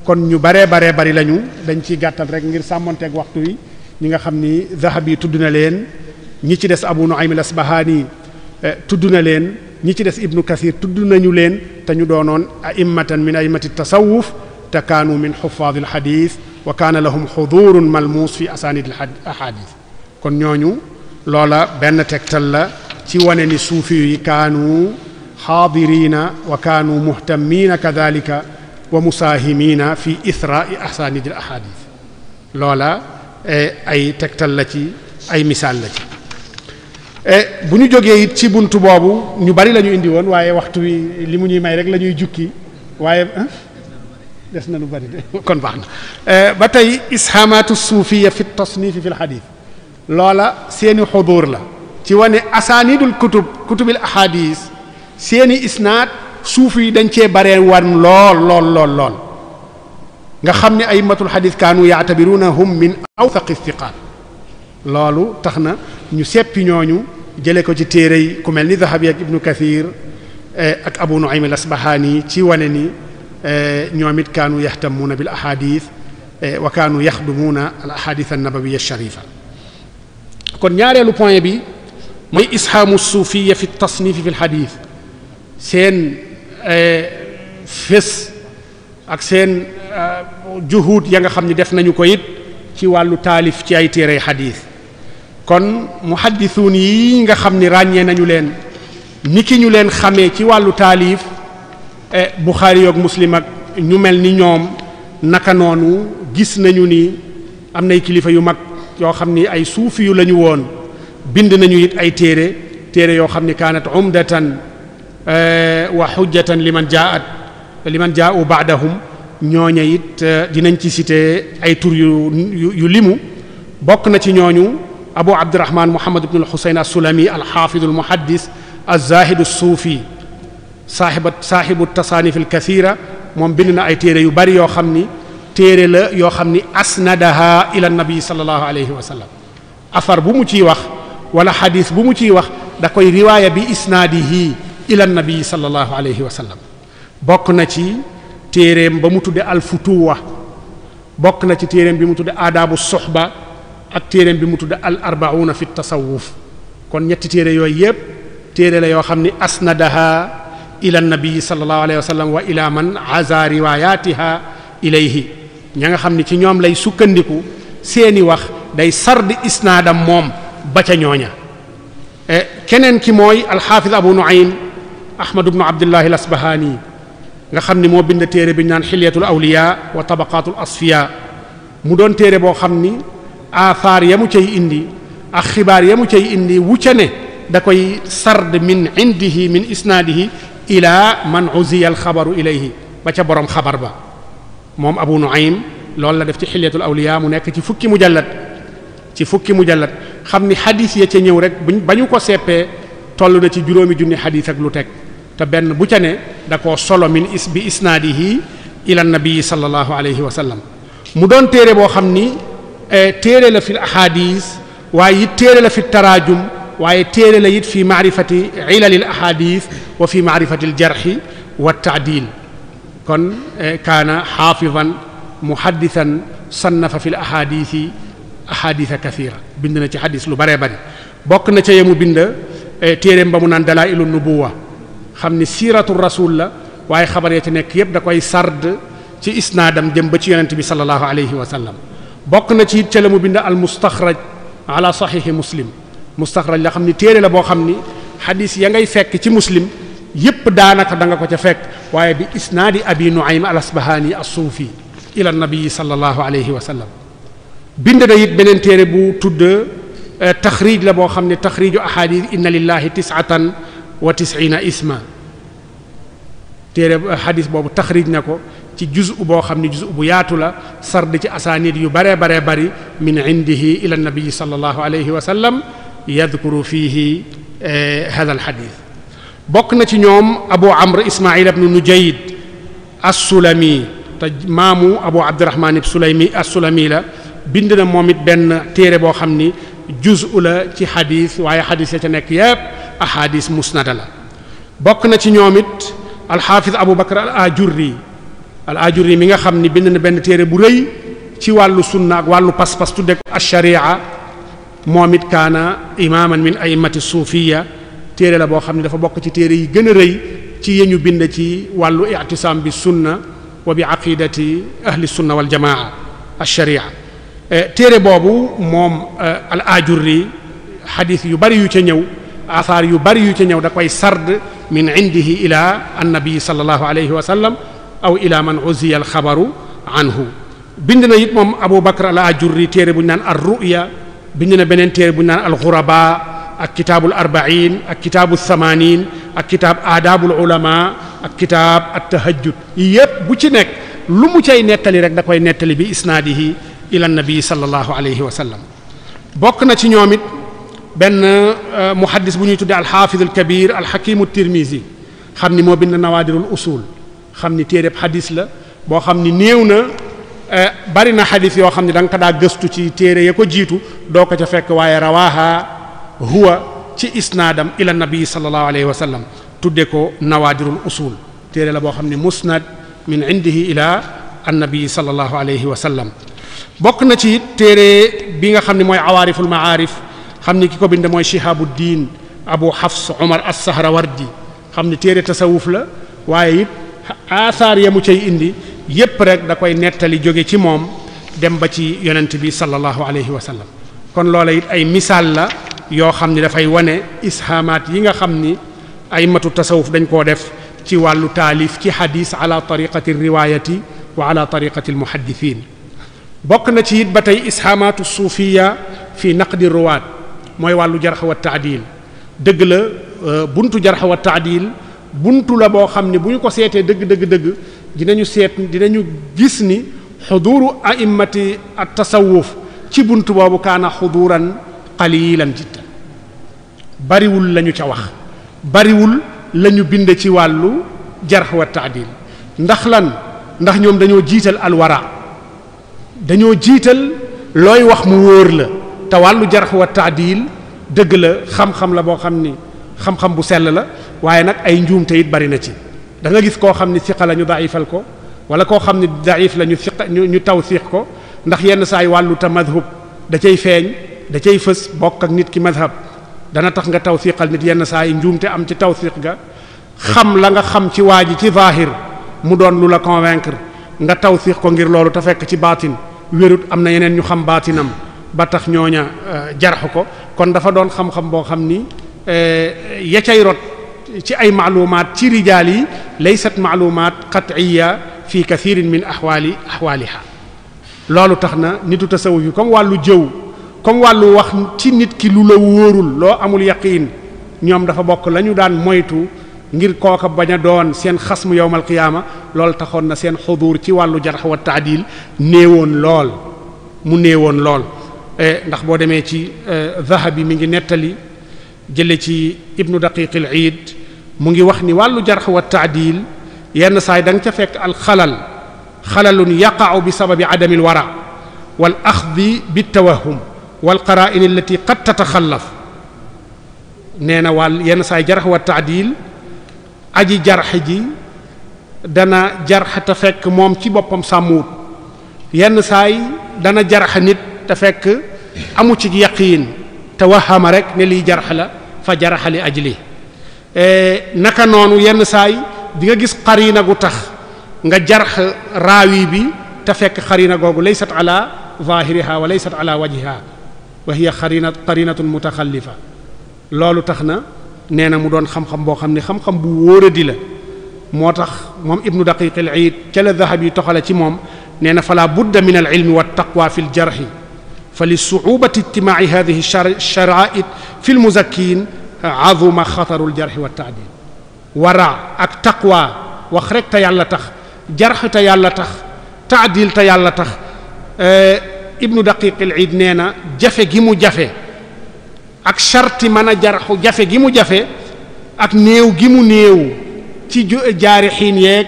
kon ñu bari lañu dañ ciy gàttal rek ngir sàmmonteeg waxtu wi ñi nga xam ni Zahabi tudd na leen ñi ci des Abu Nu'aym al Asbahani tudd na leen ñi ci des Ibnu Kathir tudd nañu leen te ñu doonoon a'immatan min a'immati tasawuf te kaanu min huffaaz al hadith wa kaana lahum hudurun malmuus fi asanid al ahadith kon ñooñu loola benn tegtal la ci wane ni suufi yi kaanu xaadirina wa kaanu muhtammiina kadhalika wa musaahimiina fi ithra'i asanid al ahadith loola ay tegtal la ci ay misaal la ci bu ñu jógee it ci buntu boobu ñu bari la ñu indi woon waaye waxtu wi li mu ñuy may rek la ñuy jukki waaye des na lu bari de kon baax na ba tey ishaamaatu suufiya fi tasniif fi alxadis loola seeni xuduur la ci wane asaanidul kutubil ahadis seeni isnaad suufi yi dañ cee baree wan lool nga xam ne ay matul xadis kaanu ya'tabirunahum min awthaqi thiqaat loolu tax na ñu seppi ñooñu jële ko ci téere yi ku mel ni Zahabi ak Ibnu Kathir ak Abu Nu'aym al-Asbahani ci wane ni ñoom it kaanu yahtamuuna bil ahadith wa kaanu yaxdumuuna al ahadith an-nabawiyya ash-sharifa kon ñaareelu point bi mooy ishaamu suufiyya fi tasnif fi al-hadith seen fés ak seen juhud ya nga xam ni def nañu ko it ci wàllu taalif ci ay téere hadith kon muhaddisuun yi nga xam ni ràññee nañu leen ni ki ñu leen xamee ci wàllu taalif Buxaari yoog Muslim ak ñu mel ni ñoom naka noonu gis nañu ni am nay kilifa yu mag yoo xam ni ay suufi yu lañu woon bind nañu it ay téere yoo xam ni kaanat umdatan wa hujjatan liman jaa'u ba'dahum ñooña it dinañ ci cité ay tur yu limu bokk na ci ñooñu Abu Abdurrahman Muhammad ibn al-Husayn as-Sulami al-Hafiz al-Muhaddis az-Zahid as-Sufi saahibu tasaanif al-kathira moom bind na ay téere yu bari yoo xam ni téere la yoo xam ni asnadaha ila nabi sallallahu alayhi wa sallam afar bu mu ciy wax wala xadis bu mu ciy wax da koy riwaaya bi isnaadihi ila nabi sallallahu alayhi wa sallam bokk na ci téereem ba mu tudde al-futuwa bokk na ci téereem bi mu tudde aadaabu suhba ak téereem bi mu tudde al-arba'una fi tasawuf kon ñetti téere yooyu yépp téere la yoo xam ni asnadaha ila nabi sallallahu alayhi wa sallam wa ila man aza riwayatiha ilayhi ña nga xam ni ci ñoom lay sukkandiku seeni wax day sard isnaadam moom ba ca ñooña keneen ki mooy alxaafiz Abu Nu'aym Ahmad ibn Abdullah al-Asbahani nga xam ni moo bind téere bi ñu naan xilyatul awliya wa tabaqatul asfiya mu doon téere boo xam ni aafaar ya mu cay indi ak xibaar ya mu cay indi wu ca ne da koy sard min indihi min isnaadihi ila man uziya alxabaru ilayhi ba ca borom xabar ba moom Abu Nu'aym loolu la def ci xilyatul awliya mu nekk ci fukki mujallad xam ni xadis ya ca ñëw rek ba ñu ko seppee toll na ci juróomi junni xadis ak lu teg te benn bu ca ne da koo solo bi isnaadihi ila nabii sallallahu alayhi wa sallam mu doon téere boo xam ni téere la fi ahadis waaye it téere la fi taraajum waaye téere la it fi maarifati ilalil ahadis wa fi maarifati aljarxi wa taadil kon kaana xaafidan muhaddisan sannafa fi l ahadisi ahadisa kathira bind na ci xadis lu baree bari bokk na ca yemu bind téereem ba mu naan dalailu nubuwa xam ni siiratu rasul la waaye xabar ya ci nekk yépp da koy sard ci isnaadam jëm ba ci yonent bi sallallahu alayhi wa sallam bokk na ci it ca la mu bind al mustaxraj ala saxiixi muslim mustaxraj la xam ni téere la boo xam ni xadis ya ngay fekk ci muslim yépp daanaka da nga ko ca fekk waaye bi isnaadi abi nuaym al asbahani as-suufi ila nabii sallallahu alayhi wa sallam bind na it beneen téere bu tudd taxrij la boo xam ne taxriju ahadis inna lillahi tis'atan wa tis'ina isma téere xadis boobu taxrij na ko ci juzu boo xam ne juzu bu yaatu la sard ci asaanid yu baree bari min indihi ila nabii sallallahu alayhi wa sallam yadkuru fihi hada al xadis bokk na ci ñoom abu amr ismail ibn nujayd as-sulami te maamu abu abdurrahman as-sulami la bind na moom it benn téere boo xam ni juz'u la ci xadis waaye xadis ya ca nekk yépp ahadis musnada la. bokk na ci ñoom it alxaafiz Abu Bakr al ajurri mi nga xam ni bind na benn téere bu rëy ci wàllu sunna ak wàllu pas-pas tudde ko ash-sharia moom it kaana imaaman min a'immati suufiya téere la boo xam ne dafa bokk ci téere yi gën a rëy ci yeñu bind ci wàllu i'tisaam bi sunna wa bi aqidati ahli sunna wal jamaa ash-sharia. téere boobu moom al ajurri xadis yu bari yu ca ñëw asaar yu bari yu ca ñëw da koy sard min indihi ila annabi sallallahu alayhi wa sallam aw ila man uziya al xabaru anhu. bind na it moom Abu Bakr al ajurri téere bu ñu naan ar ru'ya, bind na beneen téere bu ñu naan al ghuraba ak kitaabul arba'in ak kitaabul thamanin ak kitaab aadaabul ulama ak kitaab at tahajjud yi yépp bu ci nekk lu mu cay nettali rek da koy nettali bi isnaadihi ila nabi sallallahu alayhi wa sallam. bokk na ci ñoom it benn muhaddis bu ñuy tuddee alxaafiz alkabir alxakimu tirmisi xam ni moo bind nawaadirul usul, xam ni téereb xadis la boo xam ni néew na bari na xadis yoo xam ne da nga ko daa gëstu ci téere ya ko jiitu doo ko ca fekk waaye rawaaha huwa ci isnaadam ila nabi sallallahu alayhi wa sallam tudde ko nawaadirul usul. téere la boo xam ne musnad min indihi ila annabi sallallahu alayhi wa sallam. bokk na ci téere bi nga xam ne mooy awaariful maarif, xam ni ki ko bind mooy Shihabuddin Abu Hafs Umar as-Sahrawardi, xam ni téere tasawuf la waaye it asaar ya mu cay indi yépp rek da koy nettali jóge ci moom dem ba ci yonent bi sallallahu alayhi wa sallam. kon loola it ay misaal la yoo xam ni dafay wane ishaamaat yi nga xam ni ay matu tasawuf dañ koo def ci wàllu taalif ci xadis ala tariqati riwaayati wa ala tariqati almuhaddithin. bokk na ci it ba tey ishaamaatu suufiya fi naqdi ruwaat, mooy wàllu jarx wa taadil. dëgg la buntu jarx wa taadil buntu la boo xam ne bu ñu ko seetee dëgg dinañu gis ni xuduuru a'immati at tasawuf ci buntu boobu kaana xuduuran qalilan jiddan, bariwul lañu ca wax, bariwul lañu bind ci wàllu jarx wa taadil. ndax lan? ndax ñoom dañoo jiital alwara, dañoo jiital looy wax mu wóor la. te wàllu jarx wa taadil dëgg la xam-xam la boo xam ni xam-xam bu sell la waaye nag ay njuumte it bari na ci. da nga gis koo xam ni siqa la ñu daifal ko wala koo xam ni daif la ñu tawsiq ko, ndax yenn saa yi wàllu ta madhab da cay feeñ, da cay fës. bokk ak nit ki madhab dana tax nga tawsiqal nit, yenn saa yi njuumte am ci tawsiq ga. xam la nga xam ci waa ji ci zahir mu doon lu la convaincre nga tawsiq ko ngir loolu te fekk ci baatin wérut, am na yeneen ñu xam baatinam ba tax ñooña jarx ko. kon dafa doon xam-xam boo xam ni ya cay rot ci ay maalumaat ci rijaal yi laysat maalumaat qat'iyya fi kathirin min ahwaaliha. loolu tax na nitu tasawuf yi comme wàllu jëw, comme wàllu wax ci nit ki lu la wóorul loo amul yaqiin, ñoom dafa bokk la ñu daan moytu ngir kooka bañ a doon seen xasmu yawmal qiyaama. loolu taxoon na seen xuduur ci wàllu jarx wa taadil néewoon lool, mu néewoon lool. ndax boo demee ci Zahabi mi ngi nettali jële ci ibnu daqiq al iid mu ngi wax ni wàllu jarx wa taadil yenn saay da nga ca fekk al xalalun yaqa'u bi sababi adami al wara wal axdi bi tawahum wal qara'in allati qad tataxallaf. nee na wàll yenn saay jarx wa taadil aji jarx ji dana jarx te fekk moom ci boppam sàmmuwut, yenn saay dana jarx nit te fekk amu ci yaqiin te waxama rek ne liy jarx la fa jaraxa li ajli. naka noonu yenn saay di nga gis xarina gu tax nga jarx raawi bi te fekk xarina googu laysat ala zahiriha wa laysat ala wajhiha wa hiya qarinatun mutaxallifa. loolu tax na nee na mu doon xam-xam boo xam ne xam-xam bu wóoradi la. moo tax moom ibnu daqiq al iid ca la Dahabi toxale ci moom nee na fala budda min al ilmi wa taqwa fi al jarxi fa li suubati ijtimaaci hadihi sharaa'it fi l muzakkiin azuma xataru l jarxi wa taadil. wara ak taqwa wax rek te yàlla tax, jarx te yàlla tax, taadil te yàlla tax. ibnu daqiq al iid nee na jafe gi mu jafe ak sharti mën a jarxu jafe gi mu jafe ak néew gi mu néew ci jaarixiin yeeg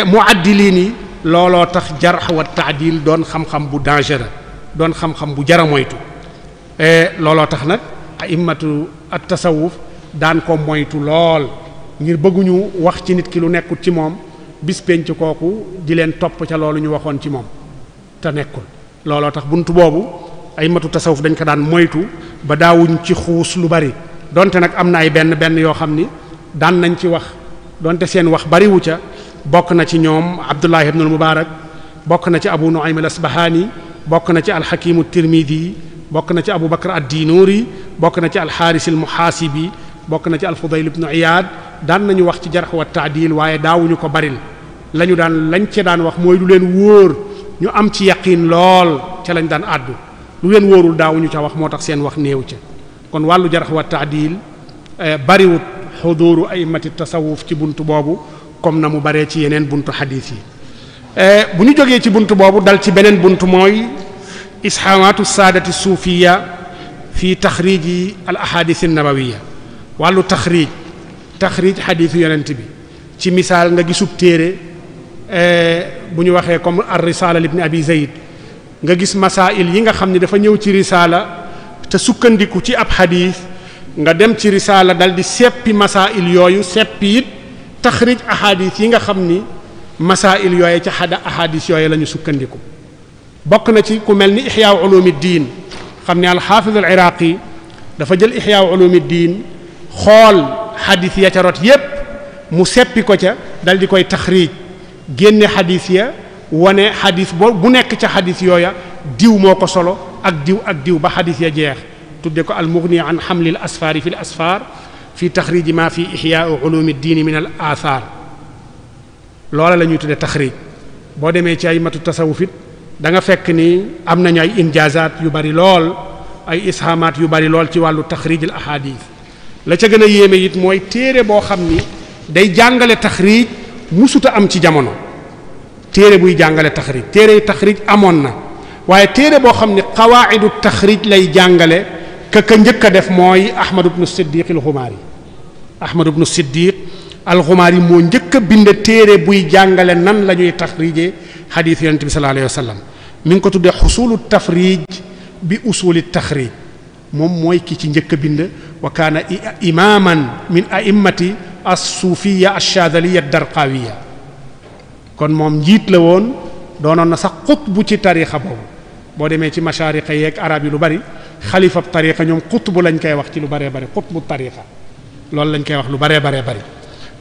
muaddiliin yi, looloo tax jarx wa taadil doon xam-xam bu dangereux, doon xam-xam bu jara moytu. looloo tax nag a'immatu at tasawuf daan ko moytu lool ngir bëgguñu wax ci nit ki lu nekkul ci moom bis penc kooku di leen topp ca loolu ñu waxoon ci moom te nekkul. looloo tax buntu boobu a'immatu tasawuf dañ ko daan moytu ba daawuñ ci xuus lu bari donte nag am na ay benn yoo xam ni daan nañ ci wax donte seen wax bariwu ca. bokk na ci ñoom Abdullah ibn al-Mubarak bokk na ci Abu Nu'aym al-Asbahani bokk na ci al-Hakim at-Tirmidhi bokk na ci Abu Bakr ad-Dinuri bokk na ci al-Haris al-Muhasibi bokk na ci al-Fudayl ibn Iyad daan nañu wax ci jarh wa ta'dil waaye daawuñu ko baril lañ ca daan wax mooy lu leen wóor ñu am ci yaqiin lool ca lañ daan àddu lu leen wóorul daawuñu ca wax moo tax seen wax néew ca kon wàllu jarh wa ta'dil bariwut xuduuru a'immati tasawuf ci buntu boobu comme na mu baree ci yeneen buntu xadiis yi bu ñu jógee ci buntu boobu dal ci beneen buntu mooy ishaamaatu saadati suufiya fi taxriji al ahadith an nabawiya wàllu taxrij xadiisu yonent bi ci misaal nga gisub téere bu ñu waxee comme ar risala libni abi zayd nga gis masail yi nga xam ne dafa ñëw ci risala te sukkandiku ci ab xadiis nga dem ci risala dal di seppi masail yooyu seppi it taxrij ahadis yi nga xam ni masail yooye ca ahadis yooye la ñu sukkandiku bokk na ci ku mel ni ihya ulumuddin xam ne al-Hafiz al-Iraqi dafa jël ihya ulumuddin xool xadis ya ca rot yépp mu seppi ko ca dal di koy taxrij génne xadis ya wane xadis bu nekk ca xadis yooya diw moo ko solo ak diw ba xadis ya jeex tudde ko al-Mughni an hamlil asfari fi al-asfar fi taxriji ma fi ihya ulumi diini min al athar loola la ñuy tudde taxrij boo demee ci ay matu tasawuf it da nga fekk ni am nañu ay injaazaat yu bari lool ay ishamaat yu bari lool ci wàllu taxrij al ahadith la ca gën a yéeme it mooy téere boo xam ni day jàngale taxrij musuta am ci jamono téere buy jàngale taxrij amoon na waaye téere boo xam ni qawaidu taxrij lay jàngale ka njëkk a def mooy Ahmad ibn Siddiq al-Ghumari Ahmad ibn Siddiq al-Ghumari moo njëkk a bind téere buy jàngale nan la ñuy taxrijee xadiis yonent bi sallallahu alayhi wa sallam mi ngi ko tuddee xusulu tafrij bi usuli taxrij moom mooy ki ci njëkk a bind wa kaana imaman min a'immati as-suufiyya ash-shaadhiliyya ad-darqawiyya kon moom njiit la woon doonoon na sax xutbu ci tariixa boobu boo demee ci mashaariqa yeeg arab yi lu bari xalifa tariqa ñoom xutbu lañ koy wax ci lu baree bari xutbu tariqa loolu lañ koy wax lu baree bari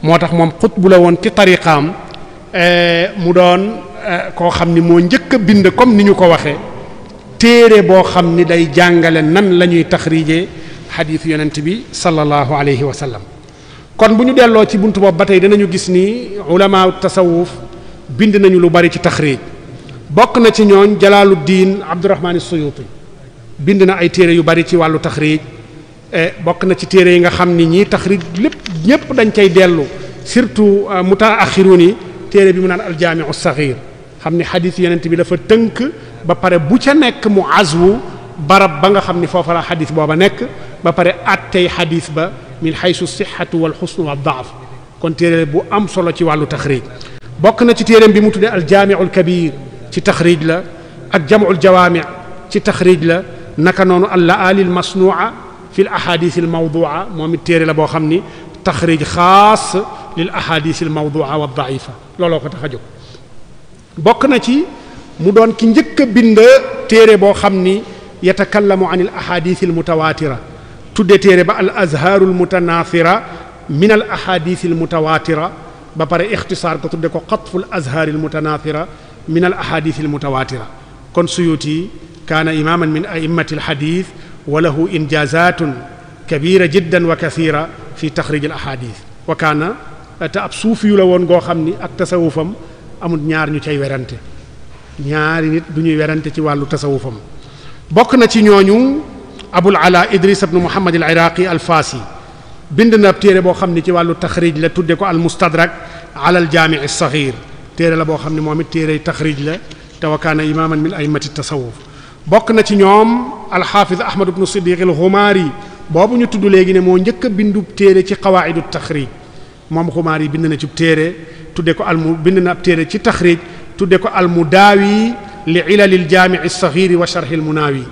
moo tax moom xutbu la woon ci tariqaam mu doon koo xam ni moo njëkk a bind comme ni ñu ko waxee téere boo xam ni day jàngale nan la ñuy taxrijee xadiis yonent bi sallallahu alayhi wa sallam kon bu ñu delloo ci buntu boobu ba tey danañu gis ni ulama tasawuf bind nañu lu bari ci taxrij bokk na ci ñooñ Jalaaluddin Abdurrahman as-Suyuti bind na ay téere yu bari ci wàllu taxrij bokk na ci téere yi nga xam ni ñii taxrij lépp ñépp dañ cay dellu surtout mutaaxirun yi téere bi mu naan al-Jaami'u as-Saxiir xam ni xadiis yonent bi dafa tënk ba pare bu ca nekk mu azwu barab ba nga xam ni foofa la xadiis booba nekk ba pare attey xadiis ba min xaysu sixatu wal xusnu wa daaf kon téere bu am solo ci wàllu taxrij bokk na ci téereem bi mu tuddee al-Jaami'u al-Kabiir ci taxrij la ak Jam'u al-Jawaami' ci taxrij la naka noonu al-la'aali al-masnuu'a fi al-ahaadiis al-mawduu'a moom it téere la boo xam ni taxrij xaas lil ahaadiis al-mawduu'a wa ad-da'ifa looloo ko tax a jóg bokk na ci mu doon ki njëkk a bind téere boo xam ni yatakallamu an al-ahaadiis al-mutawaatira tudde téere ba al-azhaaru al-mutanaasira min al-ahaadiis al-mutawaatira ba pare ixtisaar ko tudde ko xatfu al-azhaar al-mutanaasira min al-ahaadiis al-mutawaatira kon Suyuuti kaana imaaman min a'immati al-hadiis wa lahu injaazaatun kabiira jiddan wa kasiira fi taxriij al-ahaadiis wa kaana te ab suufi yu la woon goo xam ni ak tasawufam amul ñaar ñu cay werante ñaari nit du ñuy werante ci wàllu tasawufam bokk na ci ñooñu Abul Alaa Idris ibn Muhammad al-Iraaqi al-Faasi bind na téere boo xam ni ci wàllu taxriij la tudde ko al-Mustadrak ala al-Jaami' as-Saxiir téere la boo xam ne moom it téere taxriij la te wa kaana imaaman min a'immati tasawuf bokk na ci ñoom al-Haafiz Ahmad ibn Siddiq al-Xumaari boobu ñu tudd léegi ne moo njëkk a bindu téere ci qawaa'idu taxriij moom Xumaari bind na ci téere tudde ko bind na ab téere ci taxriij tudde ko al-Mudaawi li ilal al-Jaami' as-Saxiir wa sharh al-Munaawi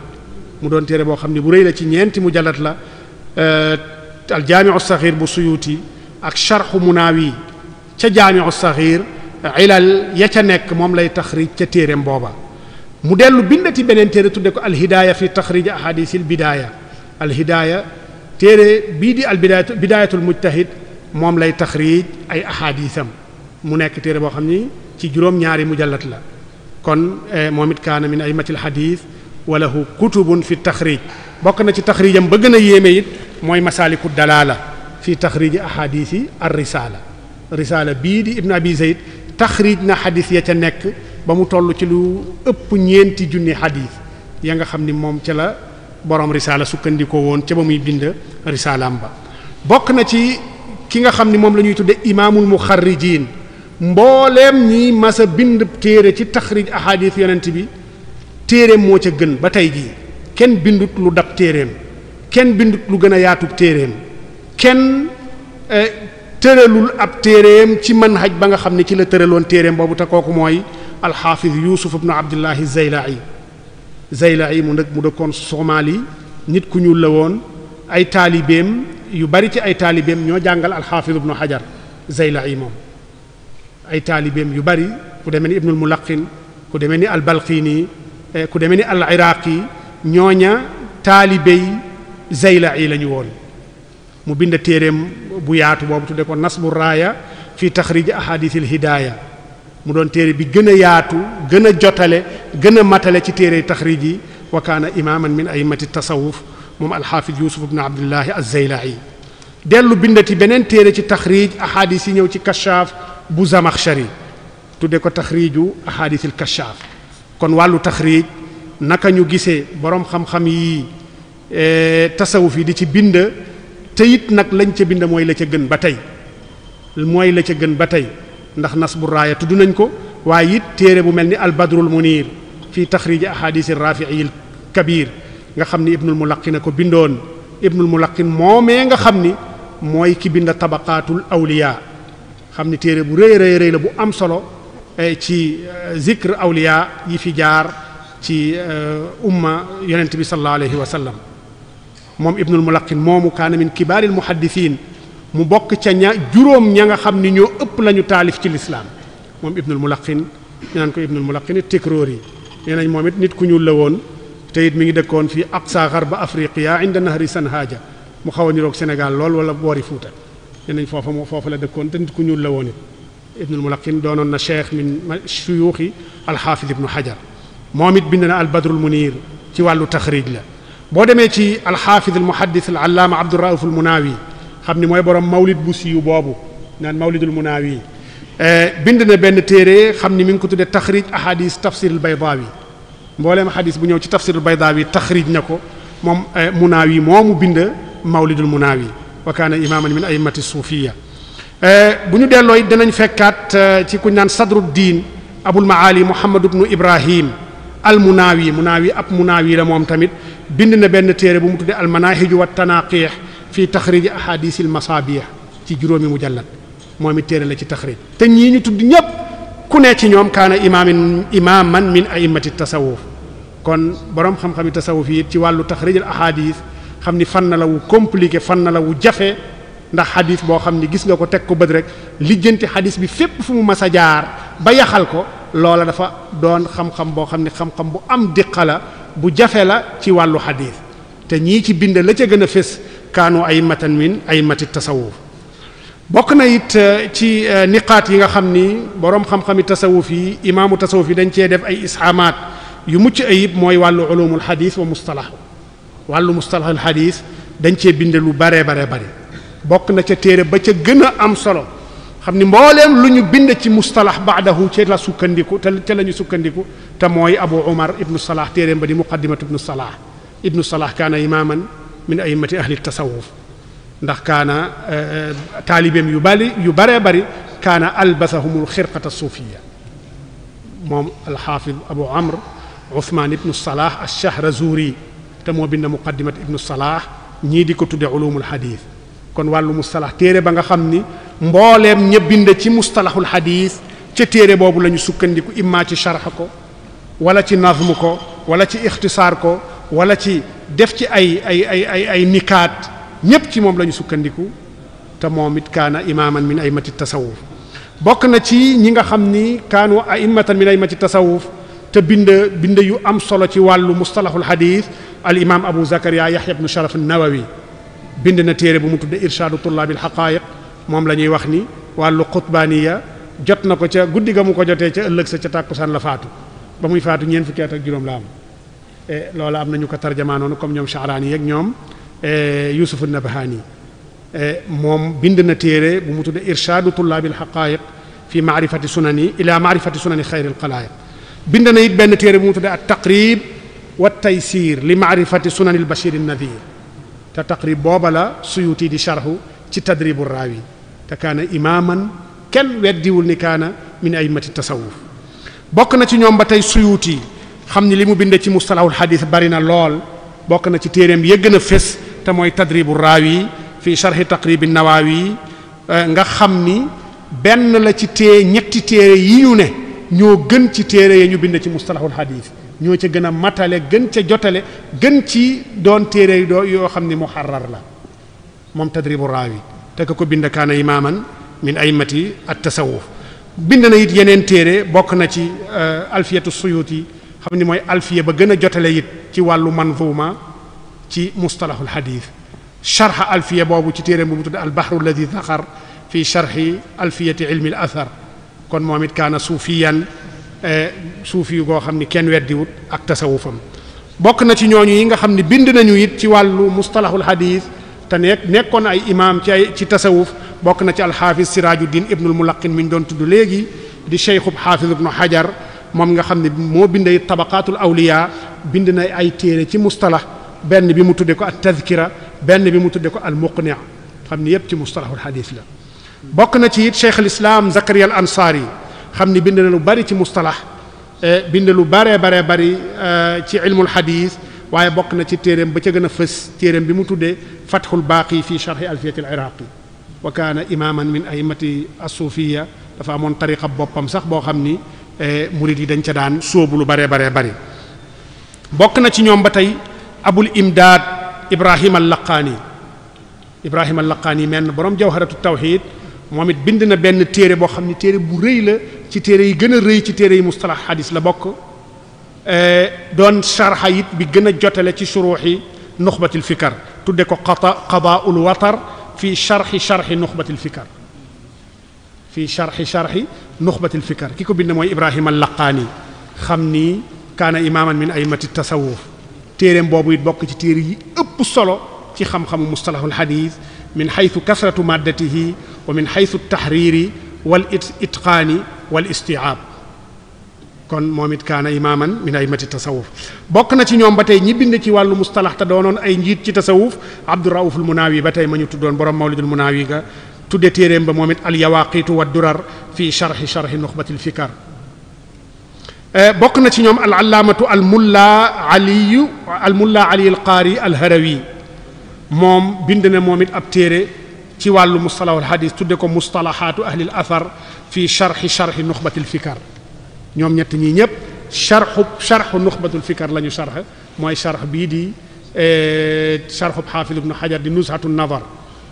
mu doon téere boo xam ne bu rëy la ci ñeenti mujallad la al jaami'u saxiir bu Suyuti ak sharxu Munaawi ca jaami'u saxiir ilal ya ca nekk moom lay taxrij ca téereem booba mu dellu bindati beneen téere tudde ko alhidaaya fi taxrij ahadisil bidaaya alhidaaya téere bii di al bidaayatul mujtahid moom lay taxrij ay ahadisam mu nekk téere boo xam ni ci juróom-ñaari mujallad la kon moom it kaana min aymatil hadis wa lahu kutubun fi taxrij bokk na ci taxrijam ba gën a yéeme it mooy masaaliku dalaala fi taxriji ahadisi ar risaala bii di ibn abi zayd taxrij na xadis ya ca nekk ba mu toll ci lu ëpp ñeenti junni xadis ya nga xam ni moom ca la borom risaala sukkandikoo woon ca ba muy bind risaalaam ba bokk na ci ki nga xam ni moom la ñuy tudde imaamul muxarrijin mbooleem ñi masa bind téere ci taxrij ahadis yonent bi téereem moo ca gën ba tey jii kenn bindut lu dab téereem kenn bindut lu gën a yaatub téereem kenn tëralul ab téereem ci manhaj ba nga xam ne ci la tëraloon téereem boobu te kooku mooy alxaafiz yusuf ibnu abdullahi zaylai mu dëkkoon Somaali nit ku ñuul la woon ay taalibeem yu bari ci ay taalibeem ñoo jàngal alxaafiz ibnu hajar zaylai moom ay taalibeem yu bari ku demee ni ibnul mulaqin ku demee ni albalqini ku demee ni al iraqi ñooña taalibey zaylai la ñu woon mu bind téereem bu yaatu boobu tudde ko nasbu raaya fi taxrij ahadithil hidaaya mu doon téere bi gën a yaatu gën a jotale gën a matale ci téere taxrij yi wa kaana imaaman min a'immati tasawuf moom alxaafid yusuf ibn abdullahi az-zaylai dellu bindati beneen téere ci taxrij ahadis yi ñëw ci kashaaf bu zamaxshari tudde ko taxriju ahadithil kashaaf kon wàllu taxrij naka ñu gisee boroom xam-xam yi tasawuf yi di ci bind te it nag lañ ca bind mooy la ca gën ba tey ndax nasbu raaya tudd nañ ko waaye it téere bu mel ni al badrul munir fii taxrij ahadis rafi'i al kabir nga xam ni ibnul mulaqin ko bindoon ibnul mulaqin moomee nga xam ni mooy ki bind tabaqaatul awliya xam ni téere bu rëy la bu am solo ci zikr awliya yi fi jaar ci umma yonent bi sallallahu alayhi wa sallam moom ibnul mulaqin moomu kaana min kibaaril muhaddisiin mu bokk ca juróom ña nga xam ni ñoo ëpp lañu taalif ci lislaam moom ibnul mulaqin ñu naan ko ibnul mulaqin tikroori nee nañ moom it nit ku ñuul la woon te it mi ngi dëkkoon fii aqsa gharba afriqiya inda nahri sanhaja mu xaw a niroog Sénégal lool wala boori Fuuta nee nañ foofa la dëkkoon te nit ku ñuul la woon it ibnul mulaqin doonoon na cheikh min shuyuuxi alxaafid ibnu hajar moom it bind na al badrul munir ci wàllu taxrij la boo demee ci alxaafid almuhaddis al allaama abdurauf al munaawi xam ni mooy borom mawlid bu siiw boobu naan mawlidul munaawi bind na benn téere xam ni mi ngi ko tuddee taxrij ahadis tafsir al baydaawi mbooleem hadis bu ñëw ci tafsir al baydaawi taxrij na ko moom munaawi moomu bind mawlidul munaawi wa kaana imaaman min a'immati suufiya bu ñu dellooy danañ fekkaat ci ku naan sadruddin abul maali muhammad ibnu ibrahim al munaawi ab munaawi la moom tamit bind na benn téere bu mu tuddee al manahiju wa tanaqih fi taxrij ahadis al masabih ci juróomi mujallad moom it téere la ci taxrij te ñii ñu tudd ñépp ku ne ci ñoom kaana imaaman min a'immati tasawuf kon borom xam-xami tasawuf yi ci wàllu taxrij al ahadis xam ni fan na la wu compliqué fan na la wu jafe ndax xadis boo xam ni gis nga ko teg ko bët rek lijjanti xadis bi fépp fu mu mas a jaar ba yaxal ko loola dafa doon xam-xam boo xam ni xam-xam bu am diqa la bu jafe la ci wàllu xadis te ñii ci bind la ca gën a fés kaanu a'immatan min a'immati tasawuf bokk na it ci niqaat yi nga xam ni boroom xam-xami tasawuf yi imaamu tasawuf yi dañ cee def ay ishaamaat yu mucc ayib mooy wàllu ulumul xadis wa mustalah wàllu mustalahul xadis dañ cee bind lu bare bokk na ca téere ba ca gën a am solo xam ni mbooleem lu ñu bind ci mustalax baadahu ca la sukkandiku te la ñu sukkandiku te mooy abu umar ibnu salah téereem ba di muqaddimatu ibnu salah kaana imaaman min a'immati ahli tasawuf ndax kaana taalibeem yu bari kaana albasahumul xirqata suufiya moom alxaafid abu amr uthman ibnu salah ash-shahrazuri te moo bind muqaddimat ibnu salah ñii di ko tudde ulumul xadis kon wàllu mustalax téere ba nga xam ni mbooleem ña bind ci mustalaxul xadis ca téere boobu la ñu sukkandiku imma ci sharx ko wala ci nazm ko wala ci ixtisaar ko wala ci def ci ay nikaat ñépp ci moom la ñu sukkandiku te moom it kaana imaaman min a'immati tasawuf bokk na ci ñi nga xam ni kaanu a'immatan min a'immati tasawuf te bind yu am solo ci wàllu mustalahul hadith al imam Abu Zakaria Yahya ibn Sharaf an-Nawawi bind na téere bu mu tudde irshaadu tullaabil haqaa'iq moom la ñuy wax ni wàllu xutbaaniya jot na ko ca guddi ga mu ko jotee ca ëllëg sa ca tàkkusaan la faatu ba muy faatu ñeent fukki at ak juróom la am loola am nañu ko tarjamaa noonu comme ñoom Sha'raani yeeg ñoom Yusuf an-Nabhani moom bind na téere bu mu tudde irshaadu tullaabil haqaa'iq fi maarifati sunani ila maarifati sunani xayril xalaa'iq bind na it benn téere bu mu tudde at-taqrib wa taysir li maarifati sunanil bashir an-nadhir te taqrib booba la Suyuti di sharhu ci tadribu raawi te kaana imaaman kenn weddiwul ni kaana min a'immati tasawuf bokk na ci ñoom ba tey Suyuti xam ni li mu bind ci mustalahul hadith bari na lool bokk na ci téereem yëgg na fés te mooy tadribu raawi fi sharhi taqrib an-Nawawi nga xam ni benn la ci ñetti téere yi ñu ne ñoo gën ci téere yi ñu bind ci mustalahul hadith ñoo ca gën a matale gën ca jotale gën ci doon téere yoo xam ni muharrar la moom tadribu raawi te ko bind kaana imaaman min a'immati at-tasawuf bind na it yeneen téere bokk na ci alfiyatu suyuti xam ni mooy alfiya ba gën a jotale it ci wàllu manzuma ci mustalahul hadith sharh alfiya boobu ci téere bu mu tudd al-bahru alladhi dhakhar fi sharhi alfiyati ilmi al-athar kon moom it kaana suufiyan suufi yu goo xam ni kenn weddiwut ak tasawufam bokk na ci ñooñu yi nga xam ni bind nañu it ci wàllu mustalahul hadith te nekkoon ay imaam ci tasawuf bokk na ci alxaafis Sirajuddin ibnul Mulaqin mi ñu doon tudd léegi di cheikhub xaafis ibnu Hajar moom nga xam ne moo bind ay tabaqaatul awliya bind na ay téere ci mustalah benn bi mu tudde ko at tadkira benn bi mu tudde ko al muqni xam ni yépp ci mustalahul hadith la bokk na ci it cheikh al islam Zakaria al Ansari xam ni bind na lu bari ci mustalah bind lu bari ci ilmul hadith waaye bokk na ci téereem ba ca gën a fës téereem bi mu tuddee fathul baaqi fi sharhi alfiyati al iraqi wa kaana imaman min a'immati as-suufiyya dafa amoon tariqa boppam sax boo xam ni murid yi dañ ca daan sóobu lu bari bokk na ci ñoom ba tey abul imdaad ibrahima al-laqaani menn borom jawharatu tawhid moom it bind na benn téere boo xam ni téere bu rëy la ci téere yi gën a rëy ci téere yi mustalah hadis la bokk doon sharha it bi gën a jotale ci shuruhi nuxbatil fikar tudde ko qadaa'ul watar fi sharhi nuxbatil fikar fi sharhi nuxbatil fikar ki ko bind mooy Ibrahima al-Laqaani xam ni kaana imaaman min a'immati tasawuf téereem boobu it bokk ci téere yi ëpp solo ci xam-xamu mustalahul hadith min haythu kasratu maddatihi wa min haythu at-tahriri wal itqaani wal isti'aab kon moom it kaana imaaman min a'immati tasawuf bokk na ci ñoom ba tey ñi bind ci wàllu mustalah te doonoon ay njiit ci tasawuf Abdurrauf al-Munawi ba tey ma ñu tuddoon borom Mawlidul Munawi ga tudde téeréem ba moom it al-Yawaqitu wa durar fi sharhi nuxbatil fikar bokk na ci ñoom al-allaamatu al-mulla Ali al-Qaari al-Harawi moom bind na moom it ab téere ci wàllu mustalahul hadis tudde ko mustalahaatu ahlil athar fi sharhi nuxbatil fikar ñoom ñett ñii ñëpp sharxu nuxbatul fikar la ñu sharx mooy sharx bii di sharxub xaafis ibnu Hajar di nuzhatu nazar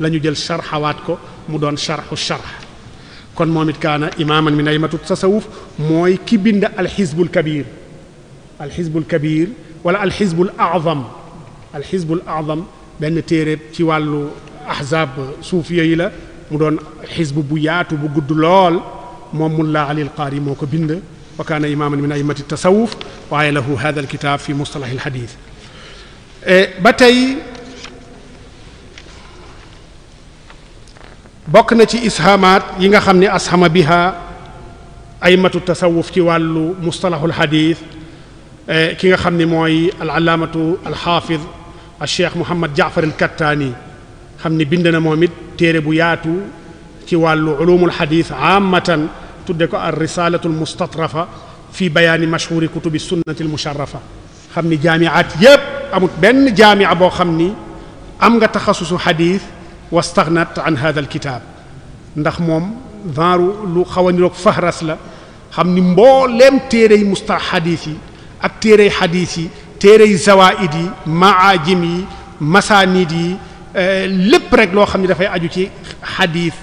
la ñu jël sharxawaat ko mu doon sharxu sharx kon moom it kaana imaaman min a'immatu tasawuf mooy ki bind alxizbul kabir wala alxizbul a'zam benn téere ci wàllu ahzaab suufiya yi la mu doon xizb bu yaatu bu gudd lool moom mulla Ali al-Qaari moo ko bind wa kaana imaaman min a'immati tasawuf waaye lahu hada alkitab fi mustalah alhadith ba tey bokk na ci ishamaat yi nga xam ne ashama biha a'immatu tasawuf ci wàllu mustalahul hadith ki nga xam ne mooy al-allaamatu al-hafiz al-cheikh Muhammad Jaafar al-Kattaani xam ne bind na moom it téere bu yaatu ci wàllu ulumul hadith aamatan tudde ko ar-risalatu al-mustatrafa fi bayaani mashhuri kutubi sunnati al-musharrafa xam ni jaamiaat yépp amut benn jaamia boo xam ni am nga taxasusu hadith wastagnat an hada al-kitab ndax moom genre lu xaw a niroog fahras la xam ni mbooleem téere yi mustalah hadith yi ak téere hadith yi téere yi zawaid yi maajim yi masaanid yi lépp rek loo xam ne dafay aju ci xadiis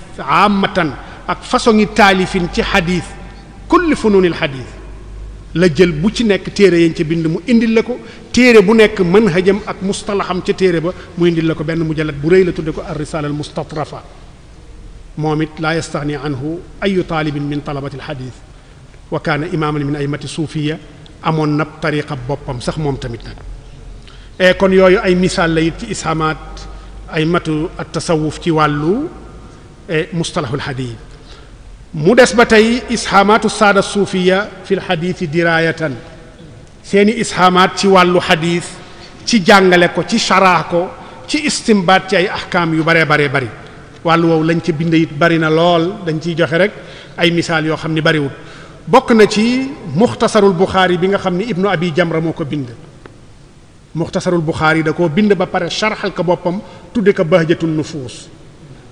amatan ak façon yi taalifin ci xadiis kulli fununil xadiis la jël bu ci nekk téere yañ ca bind mu indil la ko téere bu nekk manhajam ak mustalaxam ca téere ba mu indil la ko benn mujallat bu rëy la tudde ko ar-risaala al-mustatrafa moom it laa yastaxni anhu ayu taalibin min talabati al-xadiis wa kaana imaaman min a'immati suufiya amoon na tariqa boppam sax moom tamit nag kon yooyu ay misaal la it ci ishaamaat ay matu at-tasawuf ci wàllu mustalahul xadiis mu des ba tey ishaamaatu saada suufiya fi lxadiisi diraayatan seeni ishaamaat ci wàllu xadiis ci jàngale ko ci sharaa ko ci istimbaat ci ay ahkaam yu baree bari wàllu woowu lañ ca bind it bari na lool dañ ciy joxe rek ay misaal yoo xam ni bariwul bokk na ci muxtasarul buxaari bi nga xam ni ibnu abi jamra moo ko bind muxtasarul buxaari da koo bind ba pare sharxal ko boppam tudde ko bahjatun nufuus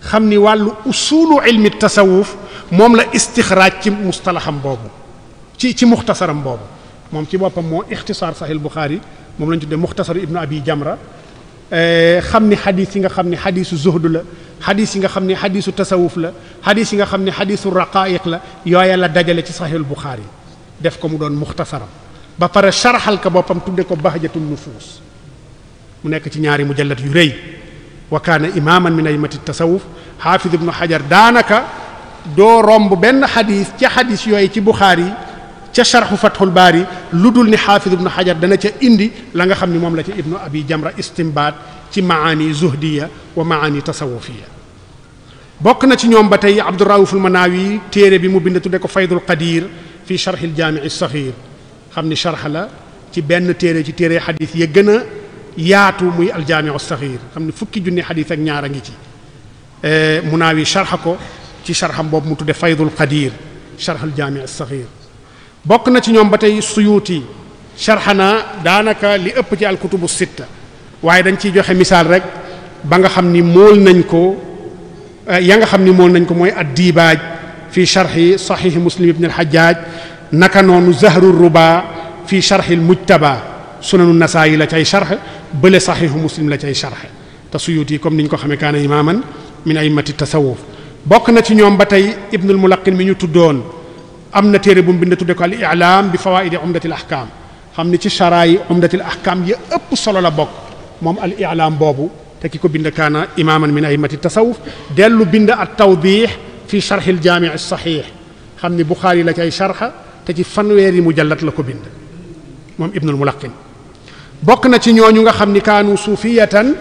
xam ni wàllu usulu ilmi tasawuf moom la istixraaj ci mustalaxam boobu ci muxtasaram boobu moom ci boppam moo ixtisaar saxiil buxaari moom lañ tuddee muxtasaru ibnu abi jamra xam ni xadis yi nga xam ni xadisu zuhdu la xadis yi nga xam ni xadisu tasawuf la xadis yi nga xam ni xadisu raqaiq la yooya la dajale ci saxiil buxaari def ko mu doon muxtasaram ba pare sharxal ko boppam tudde ko bahjatun nufuus mu nekk ci ñaari mujallat yu rëy wa kaana imaaman min a'immati tasawuf xaafid ibnu xajar daanaka doo romb benn xadis ca xadis yooyu ci buxaari ca sharxu fathul baari lu dul ni xaafid ibnu xajar dana ca indi la nga xam ni moom la ca ibnu abi jamra istimbaat ci maani zuhdiya wa maani tasawufiya bokk na ci ñoom ba tey abdurauful manaawi téere bi mu bind tudde ko faydul qadir fi sharxil jaami'i saxiir xam ni sharx la ci benn téere ci téere xadis ya gën a yaatu muy aljaamiu saxiir xam ni fukki junni xadis ak ñaar a ngi ci munaawi sharxa ko ci sharxam boobu mu tudde faydul qadir sharx aljaamiu saxiir bokk na ci ñoom ba tey suyuuti sharxa na daanaka li ëpp ci alkutubu sitta waaye dañ ciy joxe misaal rek ba nga xam ni mool nañ ko ya nga xam ni mool nañ ko mooy ad-diibaaj fi sharxi saxiixi muslim ibn al-hajjaaj naka noonu zahru ruba fi sharxi al-mujtaba sunanu nasaayi la cay sharx bële saxiixu muslim la cay sharx te suyuuti comme niñ ko xamee kaana imaaman min a'immati tasawuf bokk na ci ñoom ba tey ibnul mulaqin mi ñu tuddoon am na téere bu mu bind tudde ko al-i'laam bi fawaa'idi umdatil ahkaam xam ni ci sharaayi umdatil ahkaam ya ëpp solo la bokk moom al-i'laam boobu te ki ko bind kaana imaaman min a'immati tasawuf dellu bind at-tawdiix fi sharxi al-jaami' as-saxiix xam ni buxaari la cay sharxa te ci fanweeri mujallat la ko bind moom ibnul mulaqin bokk na ci ñooñu nga xam ni kaanu suufiyatan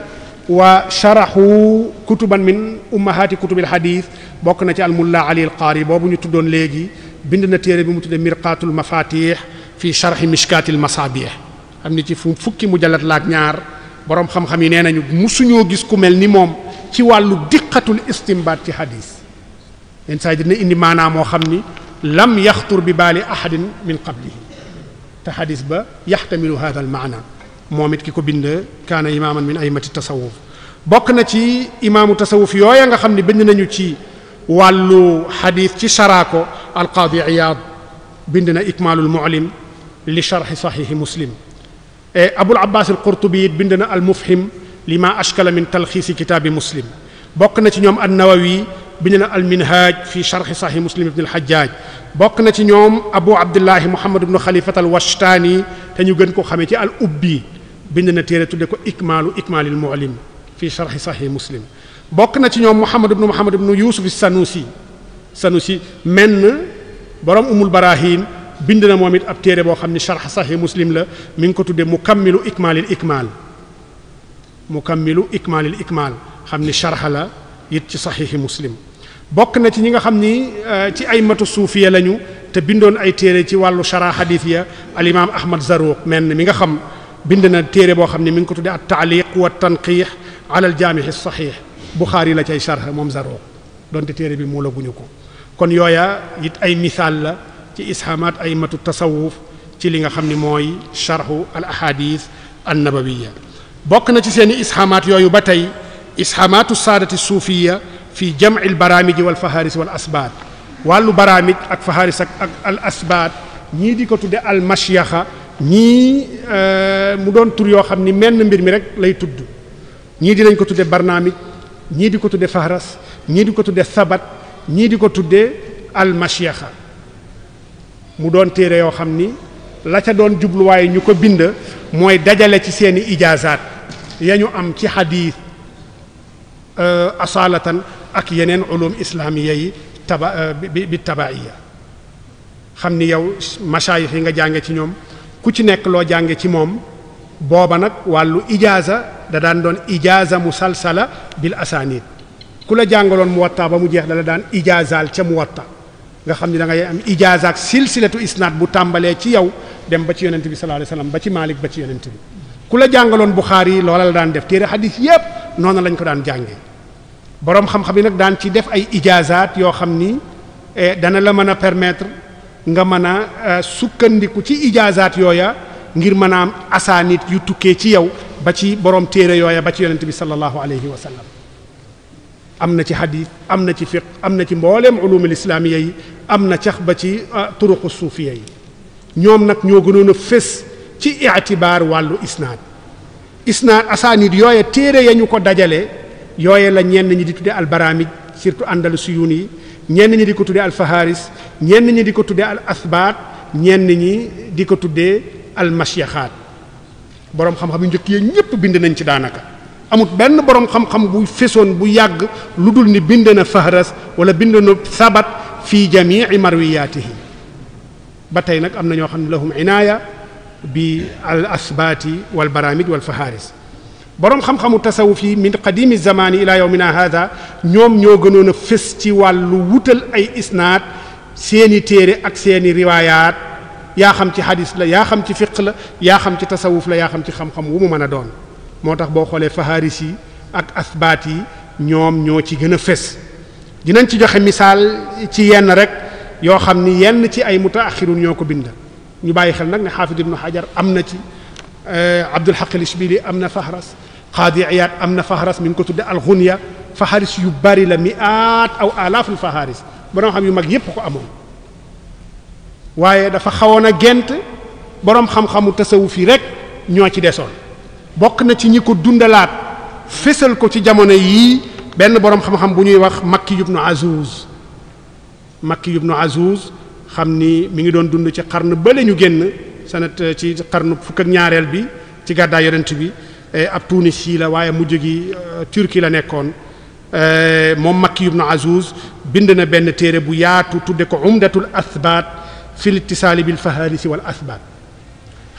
wa sharaxu kutuban min ummahaati kutubil xadiis bokk na ci almulla ali alqaari boobu ñu tuddoon léegi bind na téere bi mu tuddee mirqaatul mafatih fi sharxi mishkaatil masaabih xam ni ci fukki mujallat laak ñaar boroom xam-xam yi nee nañu musuñoo gis ku mel ni moom ci wàllu diqatul istimbaat ci xadiis yenn saa yi dina indi maanaa moo xam ni lam yaxtur bi baali ahadin min qablihi te xadis ba yaxtamilu hada al maana moom it ki ko bind kaana imaaman min a'immati tasawuf bokk na ci imaamu tasawuf yooya nga xam ne bind nañu ci wàllu xadis ci sharaako alqaadi iyaad bind na ikmaalul mu'lim li sharxi saxiixi muslim abul abbaas alqurtubi it bind na al mufhim lima ashkala min talxiisi kitaabi muslim bokk na ci ñoom an-nawawi bind na al minhaaj fi sharxi saxiix muslim ibn al hajjaaj bokk na ci ñoom abu abdullahi muhammad ibnu xalifat al washtaani te ñu gën ko xamee ci al ubbi bind na téere tudde ko ikmaalil mu'lim fi sharxi saxiix muslim bokk na ci ñoom muhammad ibnu yusuf sanusi menn borom umul barahin bind na moom it ab téere boo xam ne sharx saxiix muslim la mi ngi ko tudde mukammilu ikmaalil ikmaal xam ni sharx la it ci saxiixi muslim bokk na ci ñi nga xam ni ci ay matu suufiya lañu te bindoon ay téere ci wàllu shara xadiis ya al imaam ahmad zaruq menn mi nga xam bind na téere boo xam ne mi ngi ko tudde at taaliq wa tanqiix ala al jaamixi saxiix buxaari la cay sharx moom zaruq donte téere bi moo la guñu ko kon yooya it ay misaal la ci ishaamaat ay matu tasawuf ci li nga xam ni mooy sharxu al ahadis an nabawiya bokk na ci seeni ishaamaat yooyu ba tey ishaamaatu saadati suufiya fi jam'i al baraamiji wal faharis wal asbaat wàllu baraamij ak faharis ak al asbaat ñii di ko tudde al mashyaxa ñii mu doon tur yoo xam ni menn mbir mi rek lay tudd ñii dinañ ko tudde barnaamij ñii di ko tudde fahras ñii di ko tudde sabat ñii di ko tudde almashiaxa mu doon téere yoo xam ni la ca doon jubluwaay ñu ko bind mooy dajale ci seeni ijaazaat ya ñu am ci xadiis asalatan ak yeneen ulum islaamiya yi bi tabaiya xam ni yow masaayix yi nga jànge ci ñoom ku ci nekk loo jànge ci moom booba nag wàllu ijaaza da daan doon ijaaza musalsala bil asanid ku la jàngaloon muwatta ba mu jeex dala daan ijaazaal ca muwatta nga xam ni da ngay am ijaaza ak silsilatu isnaad bu tàmbalee ci yow dem ba ci yonent bi sallallahu alayhi wasallam ba ci Maalik ba ci yonent bi ku la jàngaloon Buxaari yi loola la daan def téere xadiis yépp noonu lañ ko daan jàngee boroom xam-xam yi nag daan ci def ay ijaazaat yoo xam ni dana la mën a permettre nga mën a sukkandiku ci ijaazaat yooya ngir mën a am asaanit yu tukkee ci yow ba ci boroom téere yooya ba ci yonent bi sallallahu alayhi wa sallam am na ci xadiis am na ci fiqh am na ci mbooleem ulumul islaamiya yi am na cax ba ci turuqu suufiya yi ñoom nag ñoo gënoon a fés ci itibaar wàllu isnaad asaanid yooya téere ya ñu ko dajale yooye la ñenn ñi di tudde albaraamij surtout andalusiyuun yi ñenn ñi di ko tuddee alfaharis ñenn ñi di ko tuddee al asbaat ñenn ñi di ko tuddee almashiaxaat boroom xam-xam yu njëkk yi ñépp bind nañ ci daanaka amut benn boroom xam-xam bu fesoon bu yàgg lu dul ni bind na fahras wala bind na sabat fi jamii marwiyaatihi ba tey nag am na ñoo xam ne lahum inaaya bi al asbaati wal baraamij wal faharis boroom xam-xamu tasawuf yi min qadimi zamani ila yawmina hada ñoom ñoo gënoon a fés ci wàllu wutal ay isnaad seeni téere ak seeni riwaayaat yaa xam ci hadis la yaa xam ci fiq la yaa xam ci tasawuf la yaa xam ci xam-xam wu mu mën a doon moo tax boo xoolee faharis yi ak asbaat yi ñoom ñoo ci gën a fés dinañ ci joxe misaal ci yenn rek yoo xam ni yenn ci ay mutaaxirun ñoo ko bind ñu bàyyi xel nag ne xaafid ibnu xajar am na ci abdul haq al ishbili am na fahras qaadi iyaad am na fahras mi ngi ko tudde alxunya faharis yu bari la mi'aat aw alaaful faharis boroom xam yu mag yépp ko amoon waaye dafa xawoon a gent boroom xam-xamu tasawuf yi rek ñoo ci desoon bokk na ci ñi ko dundalaat fésal ko ci jamono yii benn boroom xam-xam bu ñuy wax makki ibnu azuz xam ni mi ngi doon dund ci xarnu bële ñu génn sanat ci xarnu fukk ak ñaareel bi ci gàddaay yonent bi ab tunis yi la waaye mujj gi Turquie la nekkoon moom makki ibnu azuz bind na benn téere bu yaatu tudde ko umdatul athbaat fi litisaali bil faharisi wal athbaat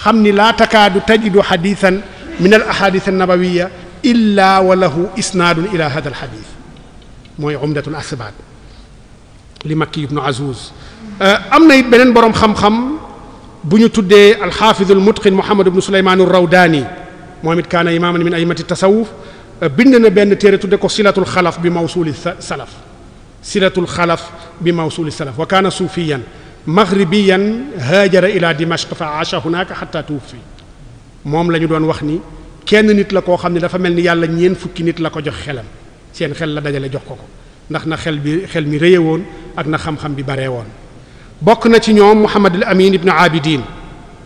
xam ni laa takaadu tajidu xadiisan min al ahadith an nabawiya illa wa lahu isnaadun ila hada al xadis mooy umdatul athbaat li makki ibnu azuz am na it beneen boroom xam-xam bu ñu tuddee alxaafidu almutqin muhammad ibnu suleymaan rawdaani moom it kaana imaaman min aimati tasawuf bind na benn téere tudde ko silatul xalaf bi mawsuuli salaf silatul xalaf bi mawsuuli salaf wa kaana suufiyan maghribiyan haajara ila dimashq fa aasha hunaaka xatta tuwuffi moom la ñu doon wax ni kenn nit la koo xam ne dafa mel ni yàlla ñeent fukki nit la ko jox xelam seen xel la dajale jox ko ndax na xel mi rëye woon ak na xam-xam bi baree woon bokk na ci ñoom Muhammad al Amin ibn Abidin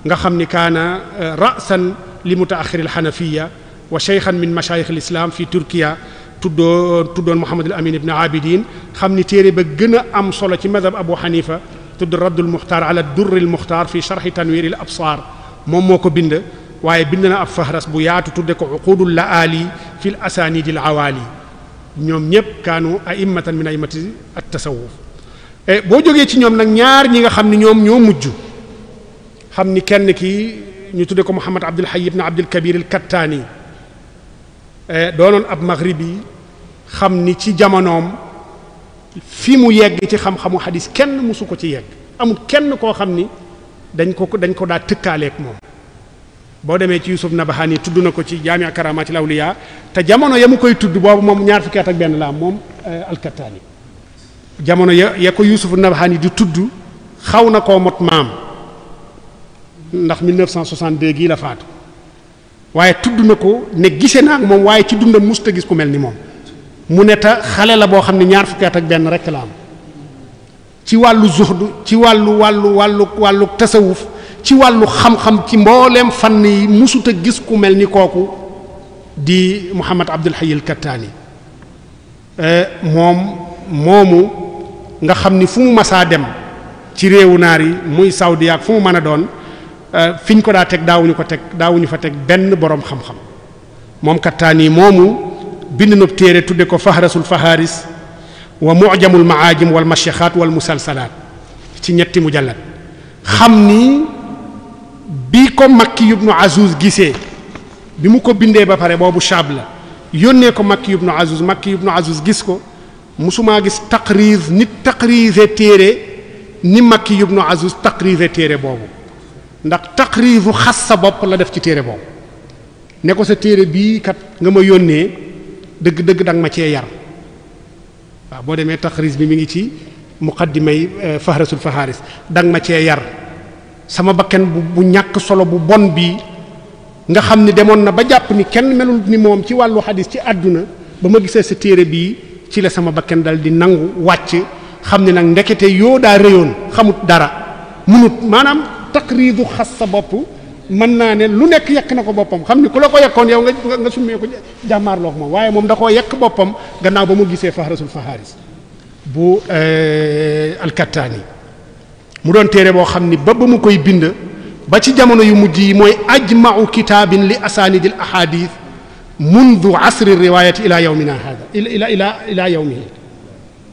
nga xam ni kaana ra'san li mutaaxir al xanafiya wa cheykhan min mashayikh al islam fi Turkiya tuddoon Muhammad al Amin ibn Abidin xam ni téere ba gën a am solo ci madhab Abu Hanifa tudd Raddul Muxtaar ala Durril Muxtaar fi sharhi Tanwiiril Absaar moom moo ko bind waaye bind na ab fahras bu yaatu tudde ko uqudul laali fi l asaanidil awaali ñoom ñëpp kaanu a'immatan min a'immati at-tasawuf boo jógee ci ñoom nag ñaar ñi nga xam ni ñoom ñoo mujj xam ni kenn ki ñu tudde ko Muhammad Abdul Hayy ibn Abdul Kabir al-Kattaani doonoon ab maghribi xam ni ci jamonoom fi mu yegg ci xam-xamu xadis kenn mësu ko ci yegg amul kenn koo xam ni dañ ko daa tëkkaaleeg moom boo demee ci Yusuf Nabahani tudd na ko ci Jaami' Karamatil Awliya te jamono ya mu koy tudd boobu moom ñaar fukki at ak benn la am moom al-Kattaani jamono ya ko Yusuf Nabahani di tudd xaw na koo mot maam ndax 1962 gii la faatu waaye tudd na ko ne gise naa ak moom waaye ci dundam musta gis ku mel ni moom mu ne ta xale la boo xam ne ñaar fukki at ak benn rekk la am ci wàllu zuhdu ci wàllu tasawuf ci wàllu xam-xam ci mbooleem fànn yi musut a gis ku mel ni kooku di Muhammad Abdul Hayy al-Kattani moom moomu nga xam ni fu mu masaa dem ci réewu naar yi muy Saudi ak fu mu mën a doon fiñ ko daa teg daawuñu fa teg benn boroom xam-xam moom Kattani moomu bind na téere tudde ko Fahrasul Faharis wa Mu'jamul Maajim wal Mashyaxaat wal Musalsalaat ci ñetti mujallad xam ni bi ko Makki ibnu Azuz gisee bi mu ko bindee ba pare boobu shaab la yónnee ko Makki ibnu Azuz gis ko musumaa gis taqriz nit taqrize téere ni Makki ibnu Azuz taqrize téere boobu ndax taqrizu xas sa bopp la def ci téere boobu ne ko sa téere bii kat nga ma yónnee dëgg-dëgg danga ma cee yar waaw boo demee taqriz bi mi ngi ci muqaddimay Fahrasul Faharis danga ma cee yar sama bakken bu ñàkk solo bu bon bii nga xam ni demoon na ba jàpp ni kenn melul ni moom ci wàllu xadis ci àdduna ba ma gisee sa téere bii ci la sama bakken dal di nangu wàcc xam ne nag ndekete yoo daa réyoon xamut dara munut maanaam taqriidu xas sa bopp mën naa ne lu nekk yekk na ko boppam xam ni ku la ko yekkoon yow nga summee ko jàmmaarloo moom waaye moom da koo yekk boppam gannaaw ba mu gisee Fahrasul Faharis bu al-Kattani mu doon téere boo xam ni ba mu koy bind ba ci jamono yu mujj yi mooy ajma'u kitaabin li asaanidil ahadith mundu asri riwaayati ila yawmina hada ila yawmihi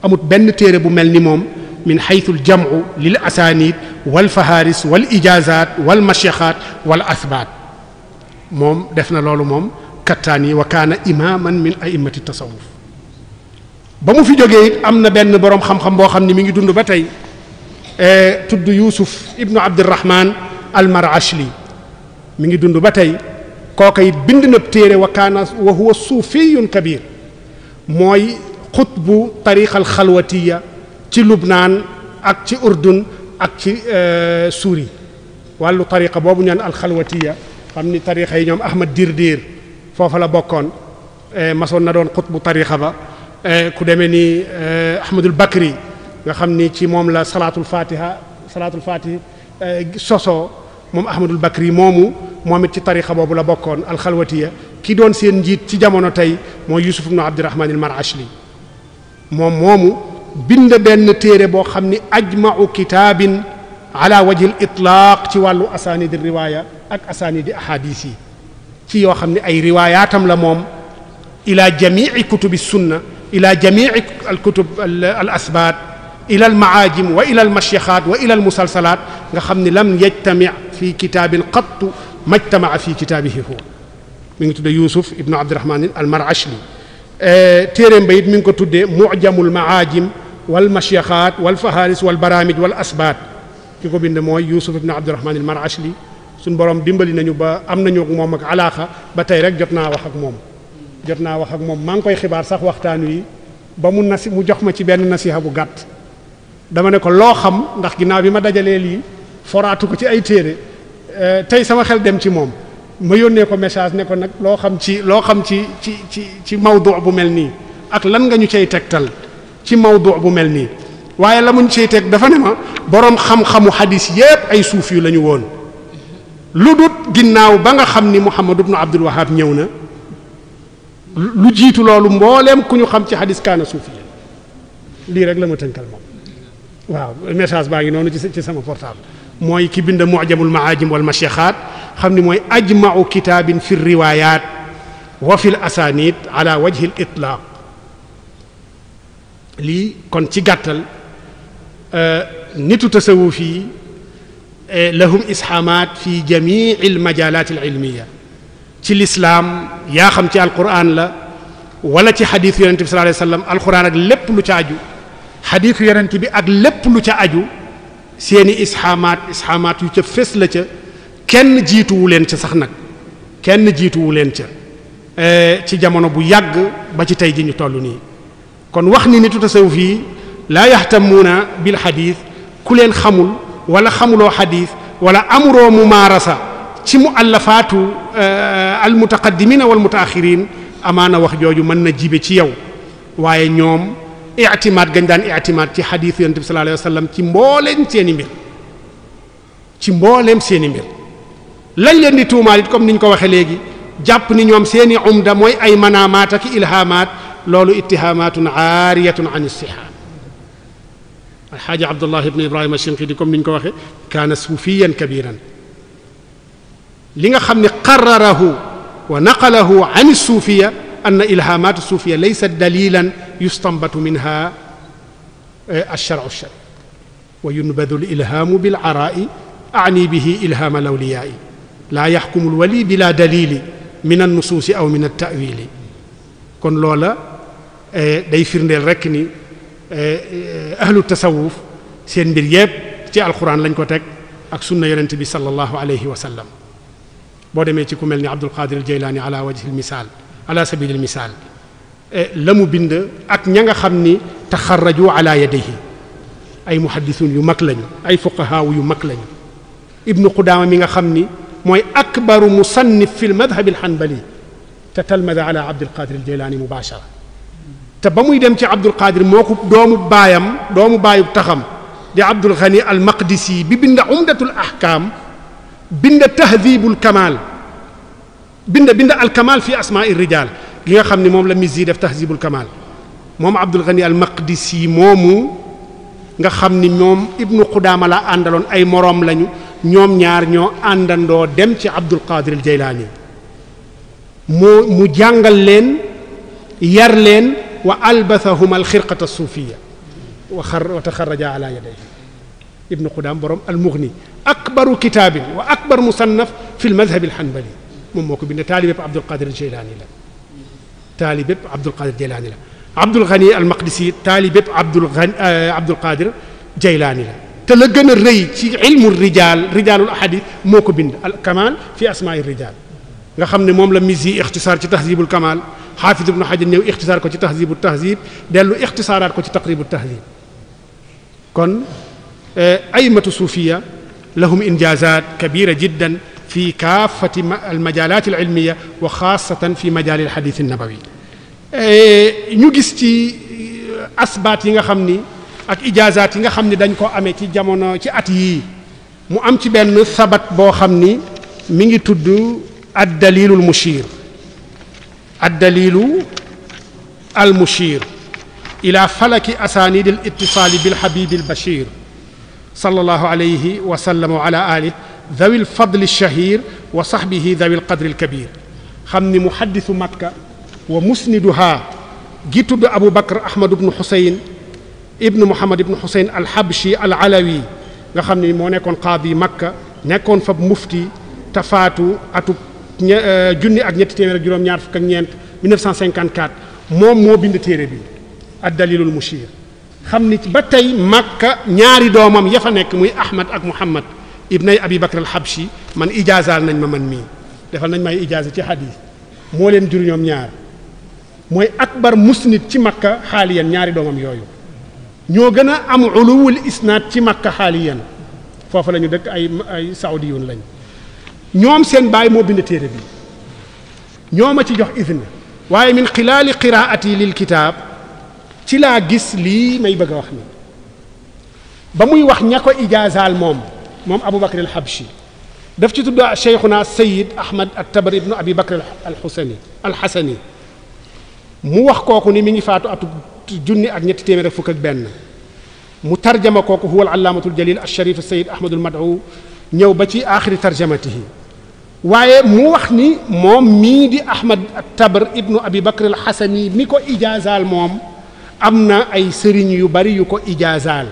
amut benn téere bu mel ni moom min haythu al-jam'u lil asaanid wal faharis wal ijaazaat wal mashyaxaat wal asbaat moom def na loolu moom Kattani wa kaana imaaman min a'immati tasawuf ba mu fi jógee it am na benn boroom xam-xam boo xam ni mi ngi dund ba tey tudd Yuusuf ibnu Abdirahman al-Mar'ashli mi ngi dund ba tey kooka it bind na téere wa kaana wa huwa suufiyun kabir mooy xutbu tariqa al-xalwatiya ci Lubnaan ak ci Urdun ak ci Suuri wàllu tariqa boobu ñaan al-xalwatiya xam ni tariqa yi ñoom Ahmad Dirdir foofa la bokkoon masoon na doon xutbu tariqa ba ku demee ni Ahmadul Bakri nga xam ni ci moom la salaatul fatiha sosoo moom Ahmadul Bakri moom it ci tariqa boobu la bokkoon alxalwatiya ki doon seen njiit ci jamono tey mooy Yusuf ibnu Abdirahman al-Mar'ashli moom moomu bind benn téere boo xam ni ajma'u kitaabin ala wajhi al-itlaaq ci wàllu asaanidi riwaaya ak asaanidi ahadis yi ci yoo xam ne ay riwaayaatam la moom ila jami'i kutubi sunna ila jami'i al-kutub al-asbaat ila al-maajim wa ila al-mashyaxaat wa ila al-musalsalaat nga xam ni lam yajtami' fi kitaabin qattu majtama'a fi kitaabihi huwa mi ngi tuddee Yuusuf ibnu Abdirahman al-Mar'ashli téeréem ba it mi ngi ko tuddee mu'jamul maajim wal mashyaxaat wal faharis wal baraamij wal asbaat ki ko bind mooy Yuusuf ibnu Abdirahman al-Mar'ashli suñ borom dimbali nañu ba am nañu moom ak alaaxa ba tey rek jot naa wax ak moom maa ngi koy xibaar sax waxtaan wi ba mu jox ma ci benn nasiha bu gàtt dama ne ko loo xam ndax ginnaaw bi ma dajalee lii foraatu ko ci ay téere tey sama xel dem ci moom ma yónnee ko message ne ko nag loo xam ci mawdu bu mel nii ak lan nga ñu cay tegtal ci mawdu bu mel nii waaye la muñ cay teg dafa ne ma boroom xam-xamu xadis yépp ay suuf yu la ñu woon lu dut ginnaaw ba nga xam ni Muhammad ibnu Abdul Wahhab ñëw na lu jiitu loolu mbooleem ku ñu xam ci xadis kaana suufi lii rek la ma tënkal moom waaw message baa ngi noonu ci sama portable mooy ki bind mu'jamul maajim wal mashyaxaat xam ni mooy ajma'u kitaabin fi riwaayaat wa fi l asaanid ala wajhi l itlaaq lii kon ci gàttal nitu tasawuf yi lahum ishaamaat fi jamii al majaalaat al ilmiya ci lislaam yaa xam ci alquran la wala ci xadiis yonente bi sallallahu alayhi wasallam alquran ak lépp lu ca aju xadiisu yonente bi ak lépp lu ca aju seeni ishaamaat yu ca fés la ca kenn jiituwu leen ca sax nag kenn jiituwu leen ca ci jamono bu yàgg ba ci tey ji ñu toll nii kon wax ni nitu tasawuf yi laa yaxtamuuna bil xadiis ku leen xamul wala xamuloo xadiis wala amuroo mumaarasa ci muallafaatu al mutaqaddimina wal mutaaxiriin amaana wax jooju mën na jibe ci yow waaye ñoom ictimaad gañ daan ictimaad ci xadiis yonent bi sallallahu alayhi wa sallam ci mbooleen seeni mbir ci mbooleem seeni mbir lañ leen di tuumaal it comme niñ ko waxee léegi jàpp ni ñoom seeni umda mooy ay manaamaat ak ilhamaat loolu ittihaamaatun aariyatun an istihaam alxaaji abdullah ibn ibrahima shinqiti comme niñ ko waxee kaana suufiyan kabiran li nga xam ne qararahu wa naqalahu an suufiya anna ilhamaat suufiya laysa dalilan yustanbatu minha alshar'u alshari wa yunbadu alilhaamu bil'araa'i a'ni bihi ilhaam alawliyaa'i laa yaxkumu alwali bila dalili min annusuusi aw min altawili kon loola day firndeel rekk ni ahlu tasawuf seen mbir yépp ci alquran lañ ko teg ak sunna yonent bi sallallahu alayhi wa sallam boo demee ci ku mel ni Abdul Qadir al Jaylaani ala wajhi al misaal ala sabil al misaal la mu bind ak ña nga xam ni taxarraju ala yadayhi ay muhaddisuun yu mag lañu ay fuqahaaw yu mag lañu ibnu Qudaama mi nga xam ni mooy akbaru musannif fi l madhab al hanbali te talmada ala Abdul Qadir al Jaylaani mubaashara te ba muy dem ci Abdul Qadir moo ko doomu baayu taxam di Abdul Ghani al Maqdisi bi bind umdatul ahkaam bind tahdibul kamal bind al kamal fi asma'i rijal gi nga xam ne moom la Mizzi def tahdibul kamal moom Abdul Ghani al Maqdisi moomu nga xam ni moom ibnu Qudaama la àndaloon ay moroom lañu ñoom ñaar ñoo àndandoo dem ci Abdul Qadir al Jaylaani mu jàngal leen yar leen wa albathahum al xirqata suufiya wa taxarraja ala yadayhi ibnu Qudaam borom al Mughni akbaru kitaabin wa akbar musannaf fi l madhab al hanbali moom moo ko bind taalibépp Abdul Qadir Jaylaani la taalibépp Abdul Qadir Jaylaani la Abdul Ghani al Maqdisi taalibépp Abdul Qadir Jaylaani la te la gën a rëy ci ilmu rijaalul ahadith moo ko bind al kamal fi asmaai rijaal nga xam ne moom la Mizzi ixtisaar ci tahzibul kamal xaafis ibnu Hajar ñëw ixtisaar ko ci tahzibu tahzib dellu ixtisaaraat ko ci taqribu tahzib kon aymatu suufiya lahum injazat kabira jiddan fi kaafati almajalat alilmiya wa xaasatan fi majaali alxadis annabawi ñu gis ci asbaat yi nga xam ni ak ijaazaat yi nga xam ni dañ ko amee ci jamono ci at yii mu am ci benn sabat boo xam ni mi ngi tudd addalilu almushir addalilu almushir ila falaki asanid alittisaali bilhabibi albashir sallallahu alayhi wa sallam wa ala alihi dhawi alfadli alshahir wa sahbihi dhawi alqadri alkabir xam ni muhaddisu makka wa musniduha gi tudd Abu Bakr Ahmad ibnu Xusayn ibnu Muhammad ibnu Xusayn alxabshi alalawi nga xam ni moo nekkoon qaadi makka nekkoon fab mufti tafaatu atub junni ak ñetti téeméer ak juróom-ñaar fukk ak ñeent 1954 moom moo bind téere bi ad-dalilul mushir xam ni ba tey makka ñaari doomam ya fa nekk muy Ahmad ak Muhammad ibnay Abi Bakr al-Habshi man ijaazaal nañ ma man mii defal nañ may ijaaza ci hadis moo leen jur ñoom ñaar mooy akbar musnid ci makka xaaliyan ñaari doomam yooyu ñoo gën a am uluwul isnaad ci makka xaaliyan foofu la ñu dëkk ay saudiyun lañ ñoom seen baay moo bind téere bi ñoo ma ci jox idne waaye min xilaali qiraati lil kitaab ci laa gis lii may bëgg a wax ni ba muy wax ña ko ijaazaal moom Abu Bakr al-Habshi daf ci tudd cheikhuna Sayyid Ahmad at-Tabari ibnu Abi Bakr al-Hasani mu wax kooku ni mi ngi faatu atu junni ak ñetti téeméer ak fukk ak benn mu tarjama kooku huwa al-allaamatul jalil al-sharif Sayyid Ahmadul Mad'u ñëw ba ci aaxiri tarjamatihi waaye mu wax ni moom mii di Ahmad at-Tabar ibnu Abi Bakr al-Hasani mi ko ijaazaal moom am na ay sëriñ yu bari yu ko ijaazaal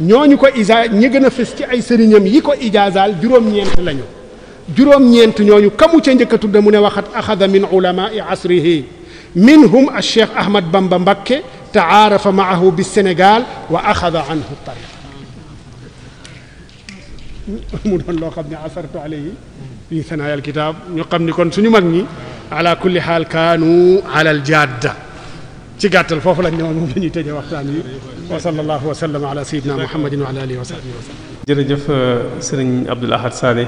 ñooñu ko ñi gën a fës ci ay sëriñam yi ko ijaazaal juróom-ñeent lañu juróom-ñeent ñooñu kamu ca njëkk a tudd mu ne waxat axada min ulamaai asrihi minhum al-Cheikh Ahmad Bamba Mbakke taarafa maahu bi Sénégal wa axada anhu tariq mu doon loo xam ne asartu alayhi fi sanaaya alkitaab ñu xam ni kon suñu mag ñi ala kulli xaal kaanu ala aljadda ci gàttal foofu lañ ne woon moom la ñuy tëjee waxtaan yi wa sallallahu wa sallam ala sayyidina muhammadin wa ala alihi wa sahbihi wa sallam. jërëjëf sëriñ Abdoul Ahad Sané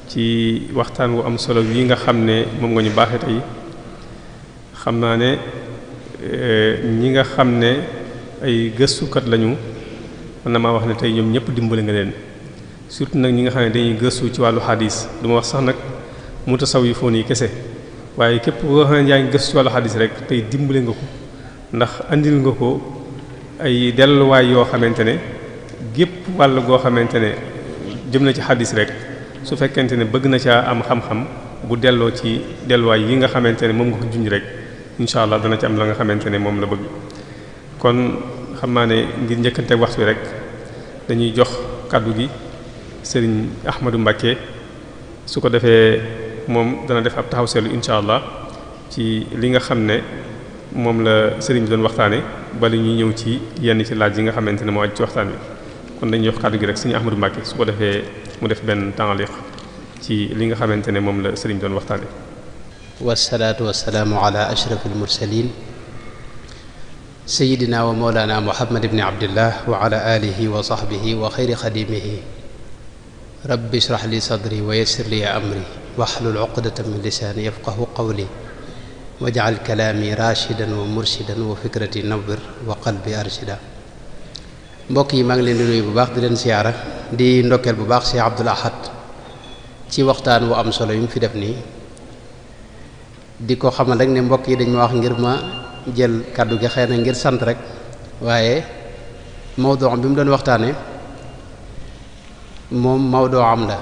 ci waxtaan wu am solo yi nga xam ne moom nga ñu baaxee tey xam naa ne ñi nga xam ne ay gëstukat lañu mën na maa wax ne tey ñoom ñëpp dimbali nga leen surtout nag ñi nga xam ne dañuy gëstu ci wàllu xadis du ma wax sax nag mutasawwifoon yi kese waaye képp koo xam ne yaa ngi gëstu ci wàllu xadis rek tey dimbale nga ko ndax andil nga ko ay delluwaay yoo xamante ne gépp wàll goo xamante ne jëm na ci xadis rek su fekkente ne bëgg na caa am xam-xam bu delloo ci delluwaay yi nga xamante ne moom nga ko junj rek incha allah dana ci am la nga xamante ne moom la bëgg. kon xam naa ne ngir njëkkante waxtu bi rek dañuy jox kàddu gi sëriñ Ahmadou Mbacké su ko defee moom dana def ab taxaw seetlu incha allah ci li nga xam ne moom la sëriñ bi doon waxtaane bala ñuy ñëw ci yenn ci laaj yi nga xamante ne moo aju ci waxtaan wi kon dañuy jox kàddu gi rek sëriñ Ahmadou Mbacké su ko defee mu def benn taaliq ci li nga xamante ne moom la sëriñ doon waxtaane wasalaatu wasalaamu ala ashrafil mursalin sayidina wa mawlana muhammad ibni abdillah wa ala alihi wa sahbihi wa xayri xadimihi rabbi ishrah li sadri wa yassir li amri wahlul uqdatan min lisaani yafqahu qawli waj'al kalaami rashidan wa murshidan wa fikrati nawwir wa qalbi arshida. mbokk yi maa ngi leen di nuyu bu baax di leen siyaara di ndokkeel bu baax Cheikh Abdoul Ahad ci waxtaan wu am solo yu mu fi def nii di ko xamal rek ne mbokk yi dañ ma wax ngir ma jël kàddu gi xëy na ngir sant rek waaye mawdu bi mu doon waxtaane moom mawdu am la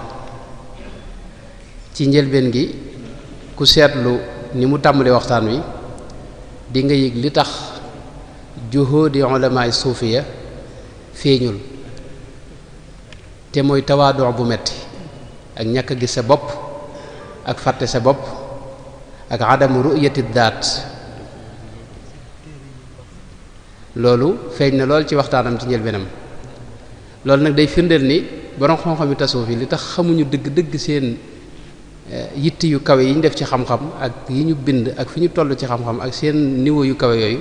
ci njëlbeen gi ku seetlu ni mu tàmbalee waxtaan wi di nga yëg li tax juhudi ulamaay suufiya feeñul te mooy tawaadu bu metti ak ñàkk a gis sa bopp ak fàtte sa bopp ak adamu ru'yati daat loolu feeñ na lool ci waxtaanam ci njëlbeenam loolu nag day firndeel ni borom xam-xam yi tasawuf yi li tax xamuñu dëgg-dëgg seen yitt yu kawe yi ñu def ci xam-xam ak yi ñu bind ak fi ñu toll ci xam-xam ak seen niveau yu kawe yooyu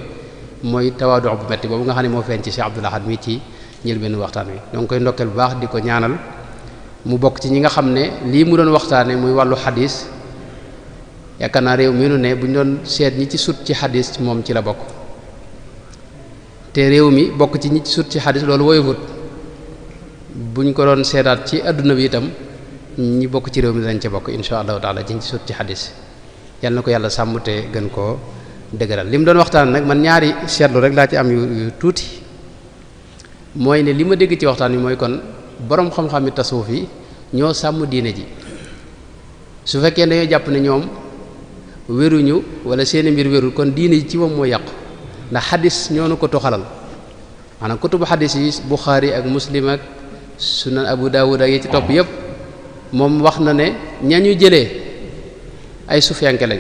mooy tawaadu bu metti boobu nga xam ne moo feeñ ci Cheikh Abdoul Ahad mi ci njëlbeenu waxtaan wi donc koy ndokkeel bu baax di ko ñaanal mu bokk ci ñi nga xam ne lii mu doon waxtaane muy wàllu xadis yaakaar naa réew mi nu ne bu ñu doon seet ñi ci sut ci xadis moom ci la bokk te réew mi bokk ci ñi ci sut ci xadis loolu woyofut buñ ko doon seetaat ci adduna bi itam ñi bokk ci réew mi dañ ca bokk insha allahu taala ci ñi ci sut ci xadis yal na ko yàlla sàmm te gën koo dëgëral li mu doon waxtaan nag man ñaari seetlu rek laa ci am yu tuuti mooy ne li ma dégg ci waxtaan wi mooy kon boroom xam-xami tasawuf yi ñoo sàmm diine ji su fekkee dañoo jàpp ne ñoom wéruñu wala seeni mbir wérul kon diine ji ci moom moo yàqu ndax xadis ñoo nu ko toxalal maanaam kutubu xadis yi Buxaari ak Muslim ak sunan Abu Dawud ak yi ci topp yépp moom wax na ne ñañu jëlee ay sufiyanke lañ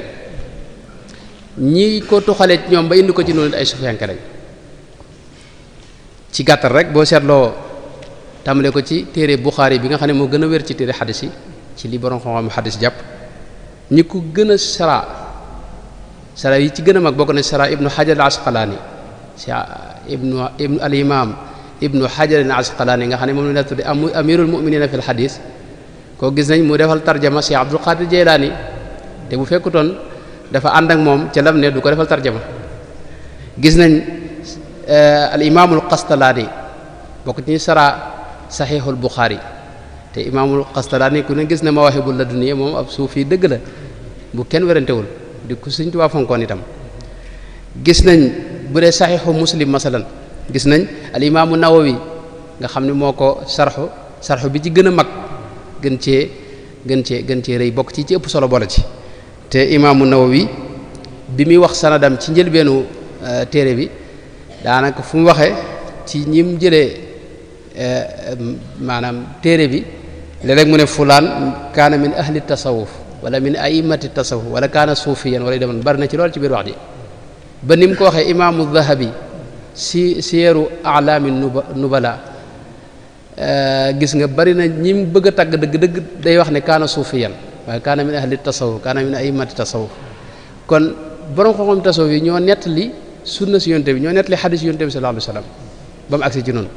ñi ko toxalee ñoom ba indi ko ci noonu ay sufiyanke lañ ci gàttal rek boo seetloo tàmbalee ko ci téere Buxaari bi nga xam ne moo gën a wér ci téere xadis yi ci li borom xam-xam xadis jàpp ñi ko gën a sara yi ci gën a mag bokk na sara ibnu Hajar al Asqalaani si ibnu al imam ibnu Hajar al Asqalaani nga xam ne moom la tudde amirul mu'minina fil xadis koo gis nañ mu defal tarjama si Abdul Qadir Jeylaani te bu fekkutoon dafa ànd ak moom ca lam ne du ko defal tarjama gis nañ al imaamul Qastalaani bokk ci sara saxiixul Buxaari te imaamul Qastalaani ku ne gis na Mawaahibul Ladunniya moom ab suufi dëgg la bu kenn werantewul di ko Sëriñ Tuubaa fonkoon itam gis nañ bu dee saxiixu Muslim masalan gis nañ al imaamu Nawawi nga xam ne moo ko sarxu bi ci gën a mag gën cee rëy bokk ci ëpp solo boole ci te imaamu Nawawi bi muy wax sanadam ci njëlbeenu téere bi daanaka fu mu waxee ci ñim jëlee maanaam téere bi léeg-léeg mu ne fulaan kaana min ahli tasawuf wala min a'immati tasawuf wala kaana suufiyan wala demoon bari na ci lool ci biir wax ji ba ni mu ko waxee imaamu Dhahabi siyeeru a'laami nubala gis nga bari na ñi mu bëgg a tagg dëgg-dëgg day wax ne kaana suufiyan waaye kaana min ahli tasawuf kaana min a'immati tasawuf kon borom xam-xam tasawuf yi ñoo nettali sunna si yonte bi ñoo nettali xadis yonte bi sallallahu alayhi wasallam ba mu agsi ci noonu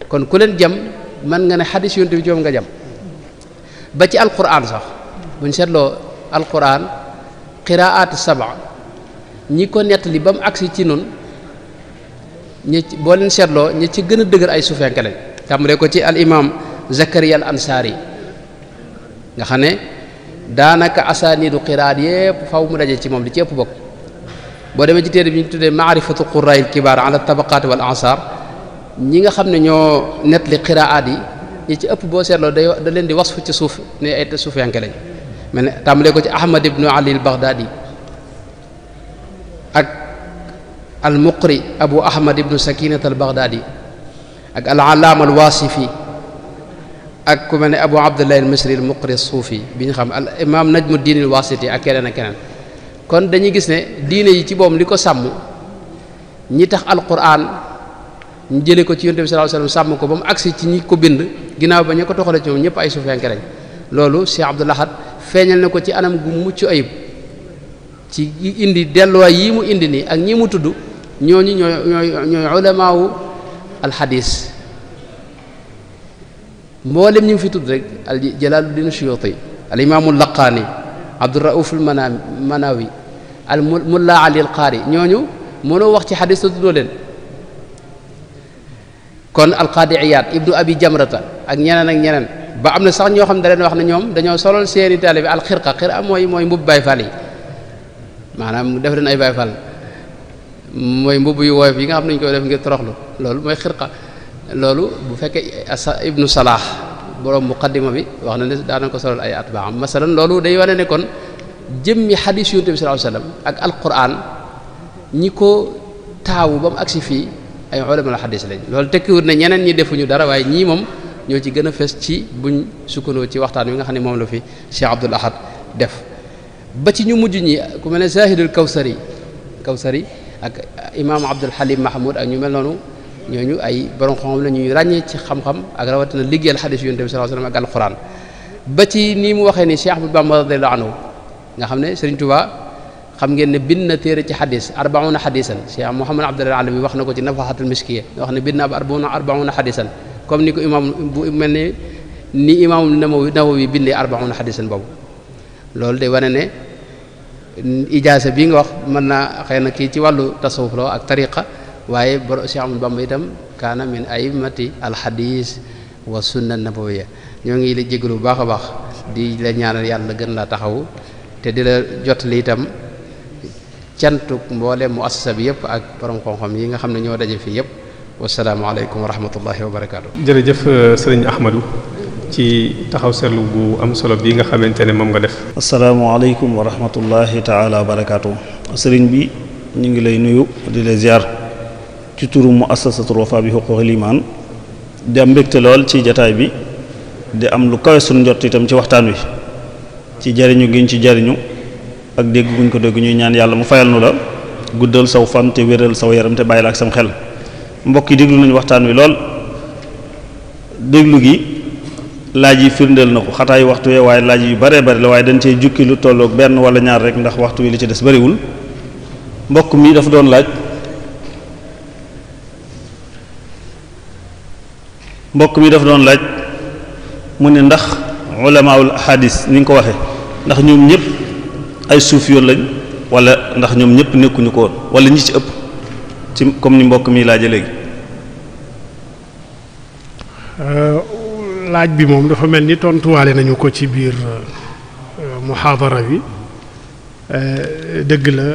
kon ku leen jam man nga ne xadis yonte bi ci moom nga jam ba ci alquran sax buñ seetloo alquran qiraat sab'a ñi ko nettali ba mu agsi ci noonu ñi boo leen seetloo ñi ci gën a dëgër ay sufenke lañ tàmbalee ko ci al imam Zakariya al Ansari nga xam ne daanaka asaaniidu qiraat yépp faw mu daje ci moom li ci ëpp bokk. boo demee ci téere bi ñu tuddee maarifatu qurraa'il kibaar ala tabaqaat wal ansaar ñi nga xam ne ñoo nettali qiraat yi ñi ci ëpp boo seetloo da leen di wasfu ci suuf ne ay suufiyanke lañ mel ne tàmbalee ko ci Ahmad ibnu Ali al Baghdadi ak al Muqri Abu Ahmad ibnu Sakinat al Baghdadi ak al Allaama al Wasifi ak ku mel ne Abu Abdullah al Misri al Muqri as-Sufi bi ñu xam al imaam Najmuddin al Wasiti ak keneen ak keneen. kon dañuy gis ne diine yi ci boom li ko sàmm ñi tax alquran ñu jëlee ko ci yonent bi sallallahu alayhi wasallam sàmm ko ba mu agsi ci ñi ko bind ginnaaw ba ñu ko toxalee ci moom ñëpp ay suufiyanke lañ loolu Cheikh Abdoul Ahad feeñal na ko ci anam gu mucc ayib ci indi delluwaay yii mu indi nii ak ñi mu tudd ñooñu ñooy ulamaawu alxadis mboolem ñi mu fi tudd rek al Jalaaluddin Suyuti al imaamu Laqaani Abdurrauf al Manawi al Mulla Ali al Qaari ñooñu mënoo wax ci xadis te tuddoo leen kon al Qaadi Iyaad ibnu Abi Jamrata ak ñeneen ba am na sax ñoo xam ne da leen wax ne ñoom dañoo solol seeni taalibe al xirqa mooy mbubb Baay Faal yi maanaam def leen ay Baay Faal mooy mbubb yu woyof yi nga xam ne ñu koy def ngir toroxlu loolu mooy xirqa loolu bu fekkee ibnu Salah borom muqaddima bi wax na ne daana ko solol ay atbaam masalan loolu day wane ne kon jëmmi xadiis Yonent bi sallallahu alayhi wasallam ak alquran ñi ko taawu ba mu agsi fii ay ulama la xadiis lañ loolu tekkiwut ne ñeneen ñi defuñu dara waaye ñii moom ñoo ci gën a fes ci buñ sukkandoo ci waxtaan wi nga xam ne moom la fi Cheikh Abdoul Ahad def ba ci ñu mujj ñi ku mel ne Zahidul Kawsari ak imaam Abdul Halim Mahmoud ak ñu mel noonu ñooñu ay borom xam-xam la ñuy ràññee ci xam-xam ak rawatina liggéeyal xadiis Yonent bi sallallahu alayhi wasallam ak alquran ba ci nii mu waxee ni Cheikh Ahmadou Bamba radiyallahu anhu nga xam ne Serigne Touba xam ngeen ne bind na téere ci xadis 40 xadisan Cheikh Mouhamad Abdul Alawi wax na ko ci Nafahatul Miskiya wax ne bind na ab 40 xadisan comme ni ko imaam bu mel ne ni imaam Nawawi bindee 40 xadisan boobu loolu day wane ne ijaasa bii nga wax mën naa xëy na kii ci wàllu tasawuf la ak tariqa waaye boro Cheikh Ahmadou Bamba itam kaana min a'immati alxadis wa sunna nabawiyya ñoo ngi la jégalu bu baax a baax di la ñaanal yàlla gën laa taxawu te di la jotali itam cantuk mboole mu assasa bi yëpp ak borom xam-xam yi nga xam ne ñoo daje fii yëpp wasalaamaaleykum wa rahmatullahi wa barakaatu. jërëjëf sëriñ Ahmadou ci taxaw seetlu bu am solo bii nga xamante ne moom nga def. asalaamaaleykum wa rahmatullahi taala wa barakaatu. sëriñ bi ñu ngi lay nuyu di la ziar ci turu mu assasatul Wafa bi huquqil iman di am mbégte lool ci jataay bi di am lu kawe suñu njort itam ci waxtaan wi ci jariñu giñ ci jariñu ak dégg guñ ko dégg ñuy ñaan yàlla mu fayal nu la guddal saw fan te wéral saw yaram te bàyyi la ak sam xel mbokk yi déglu nañu waxtaan wi lool déglu gi laaj yi firndeel na ko xataayu waxtu wee waaye laaj yu baree bari la waaye dañ cee jukki lu tolloog benn wala ñaar rek ndax waxtu wi li ci des bariwul mbokk mi dafa doon laaj mu ne ndax ulamaul hadis ni nga ko waxe ndax ñoom ñëpp ay suufiyoon lañ wala ndax ñoom ñëpp nekkuñu ko woon wala ñi ci ëpp ci comme ni mbokk mi laaje léegi. laaj bi moom dafa mel ni tontuwaale nañu ko ci biir muhaadara bi dëgg la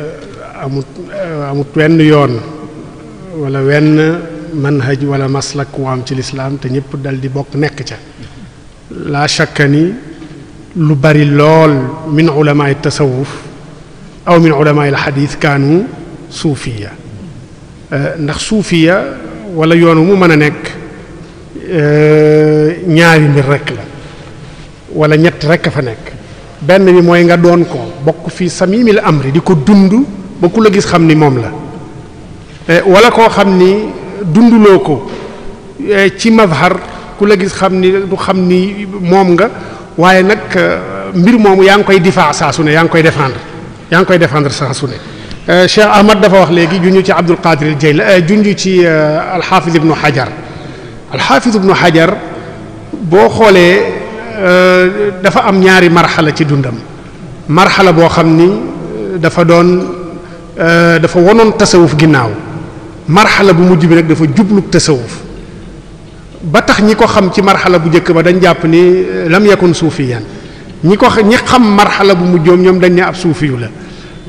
amut wenn yoon wala wenn manhaj wala maslak wu am ci lislaam te ñëpp dal di bokk nekk ca laa shakka ni lu bari lool min ulamaay tasawuf aw min ulamaay alxadis kaanu suufiya ndax suufiya wala yoon wu mu mën a nekk ñaari mbir rekk la wala ñett rekk a fa nekk benn bi mooy nga doon ko bokk fi samimil amri di ko dund ba ku la gis xam ni moom la wala koo xam ni dunduloo ko ci mazhar ku la gis xam ni du xam ni moom nga waaye nag mbir moomu yaa ngi koy difaa saa su ne yaa ngi koy défendre saa su ne Cheikh Ahmad dafa wax léegi junju ci Abdul Qadir al-Jayla junju ci al-Hafiz ibnu Hajar al-Hafiz ibnu Hajar boo xoolee dafa am ñaari marxala ci dundam marxala boo xam ni dafa wonoon tasawuf ginnaaw marxala bu mujj bi nag dafa jublu tasawuf ba tax ñi ko xam ci marxala bu njëkk ba dañ jàpp ni lam yakun suufiyan ñi xam marxala bu mujjoom ñoom dañ ne ab suufiyu la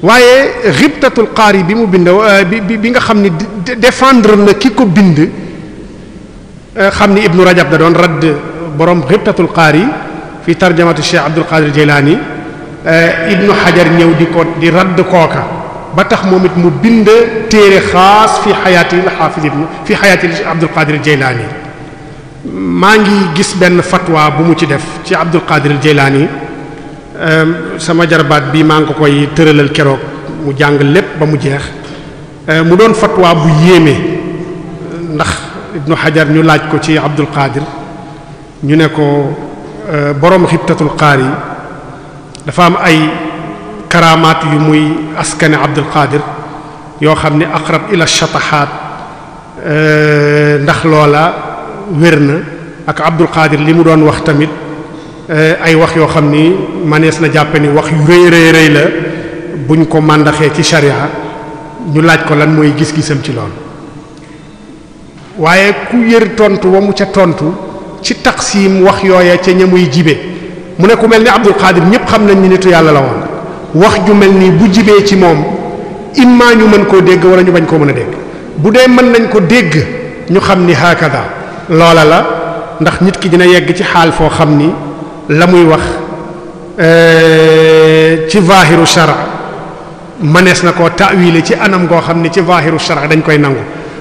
waaye xibtatul qaari bi mu bind bi nga xam ni défendre na ki ko bind xam ni ibnu rajab da doon radd borom xibtatul qaari fi tarjamatu cheikh abdul qadir jilani ibnu xajar ñëw di radd kooka ba tax moom it mu bind téere xaas fi xayaati xaafis ibnu fi xayaati abdul qadir jilani maa ngi gis benn fatwa bu mu ci def ci abdul qadir jilani sama jarbaat bi maa ngi ko koy tëralal keroog mu jàng lépp ba mu jeex mu doon fatwa bu yéeme ndax ibnu xajar ñu laaj ko ci abdul qadir ñu ne ko borom xibtatul qaari dafa am ay karamaat yu muy askane abdul qadir yoo xam ne aqrab ila shatahaat ndax loola wér na ak abdul qadir li mu doon wax tamit ay wax yoo xam ni manees na jàppe ni wax yu rëy la buñ ko màndaxee ci sharia ñu laaj ko lan mooy gis-gisam ci loolu waaye ku yër tontu wa mu ca tontu ci taqsim wax yooya ca ñamuy jibe mu ne ku mel ni abdul qadir ñëpp xam nañ ni nitu yàlla la woon wax ju mel ni bu jibee ci moom imma ñu mën koo dégg wala ñu bañ koo mën a dégg bu dee mën nañ ko dégg ñu xam ni hakada loola la ndax nit ki dina yegg ci xaal foo xam ni la muy wax ci zahiru shara mënees na koo ta'wile ci anam goo xam ni ci zahiru shara dañ koy nangu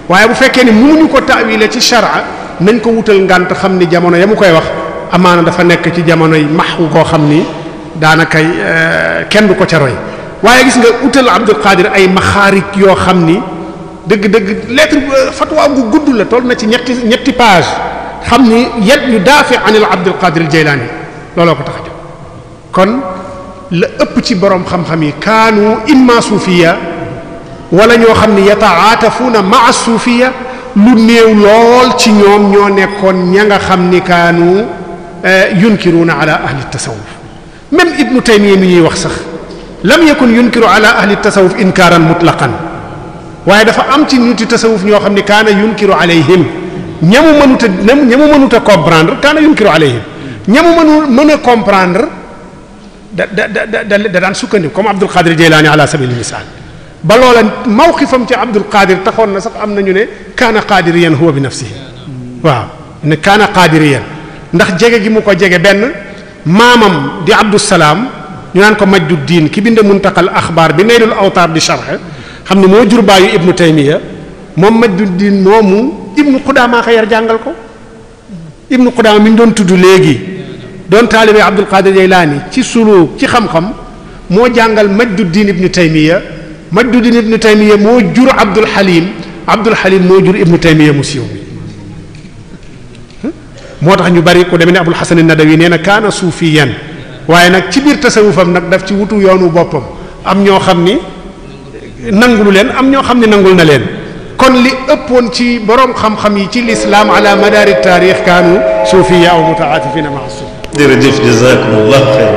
waaye bu fekkee ni mënuñu ko ta'wile ci shara nañ ko wutal ngànt xam ni jamono ya mu koy wax amaana dafa nekk ci jamono yi maxwu koo xam ni daanaka kenn du ko ca roy waaye gis nga utal abdul qadir ay maxaarik yoo xam ni dëgg-dëgg lettre fatwa gu gudd la toll na ci ñetti page xam ni yet yu daafi anil abdul qadir al jaylaani looloo ko tax a jóg kon la ëpp ci borom xam-xam yi kaanu imma suufiya wala ñoo xam ni yataatafuuna maa suufiya lu néew lool ci ñoom ñoo nekkoon ña nga xam ni kaanu yunkiruuna ala ahli tasawuf même ibnu taymiya mi ñuy wax sax lam yakun yunkiru ala ahli tasawuf inkaaran mutlaqan waaye dafa am ci niti tasawuf ñoo xam ni kaana yunkiru alayhim ñamu mënut a comprendre kaana yunkiru alayhim ñamu mën a comprendre da daan sukkandiku comme Abdul Qadir Jeylaani ala sabili misaal ba loola mawqifam ci Abdul Qadir taxoon na sax am nañu ne kaana qaadiriyan huwa bi nafsihi waaw ne kaana qaadiriyan ndax jege gi mu ko jege benn maamam di Abdus Salaam ñu naan ko Majduddin ki bind Muntaqal Axbaar bi Naylul Awtaar di sharh xam ne moo jur baayu Ibnu Taymiya moom Majduddin moomu Ibnu Qudaama ko yar jàngal ko Ibnu Qudaama mi ñu doon tudd léegi doon taalibe Abdul Qadir Jeylaani ci suluk ci xam-xam moo jàngal Majduddin Ibnu Taymiya Majduddin Ibnu Taymiya moo jur Abdul Halim moo jur Ibnu Taymiya mu siiw mi moo tax ñu bari ku demee ne Abul Hasan an-Nadawi nee na kaana suufiyan waaye nag ci biir tasawufam nag daf ci wutu yoonu boppam am ñoo xam ni nangulu leen am ñoo xam ni nangul na leen kon li ëppoon ci borom xam-xam yi ci lislaam ala madaari taarix kaanu suufiya aw mutaatifina maa suuf. jërëjëf jazakumullah xayr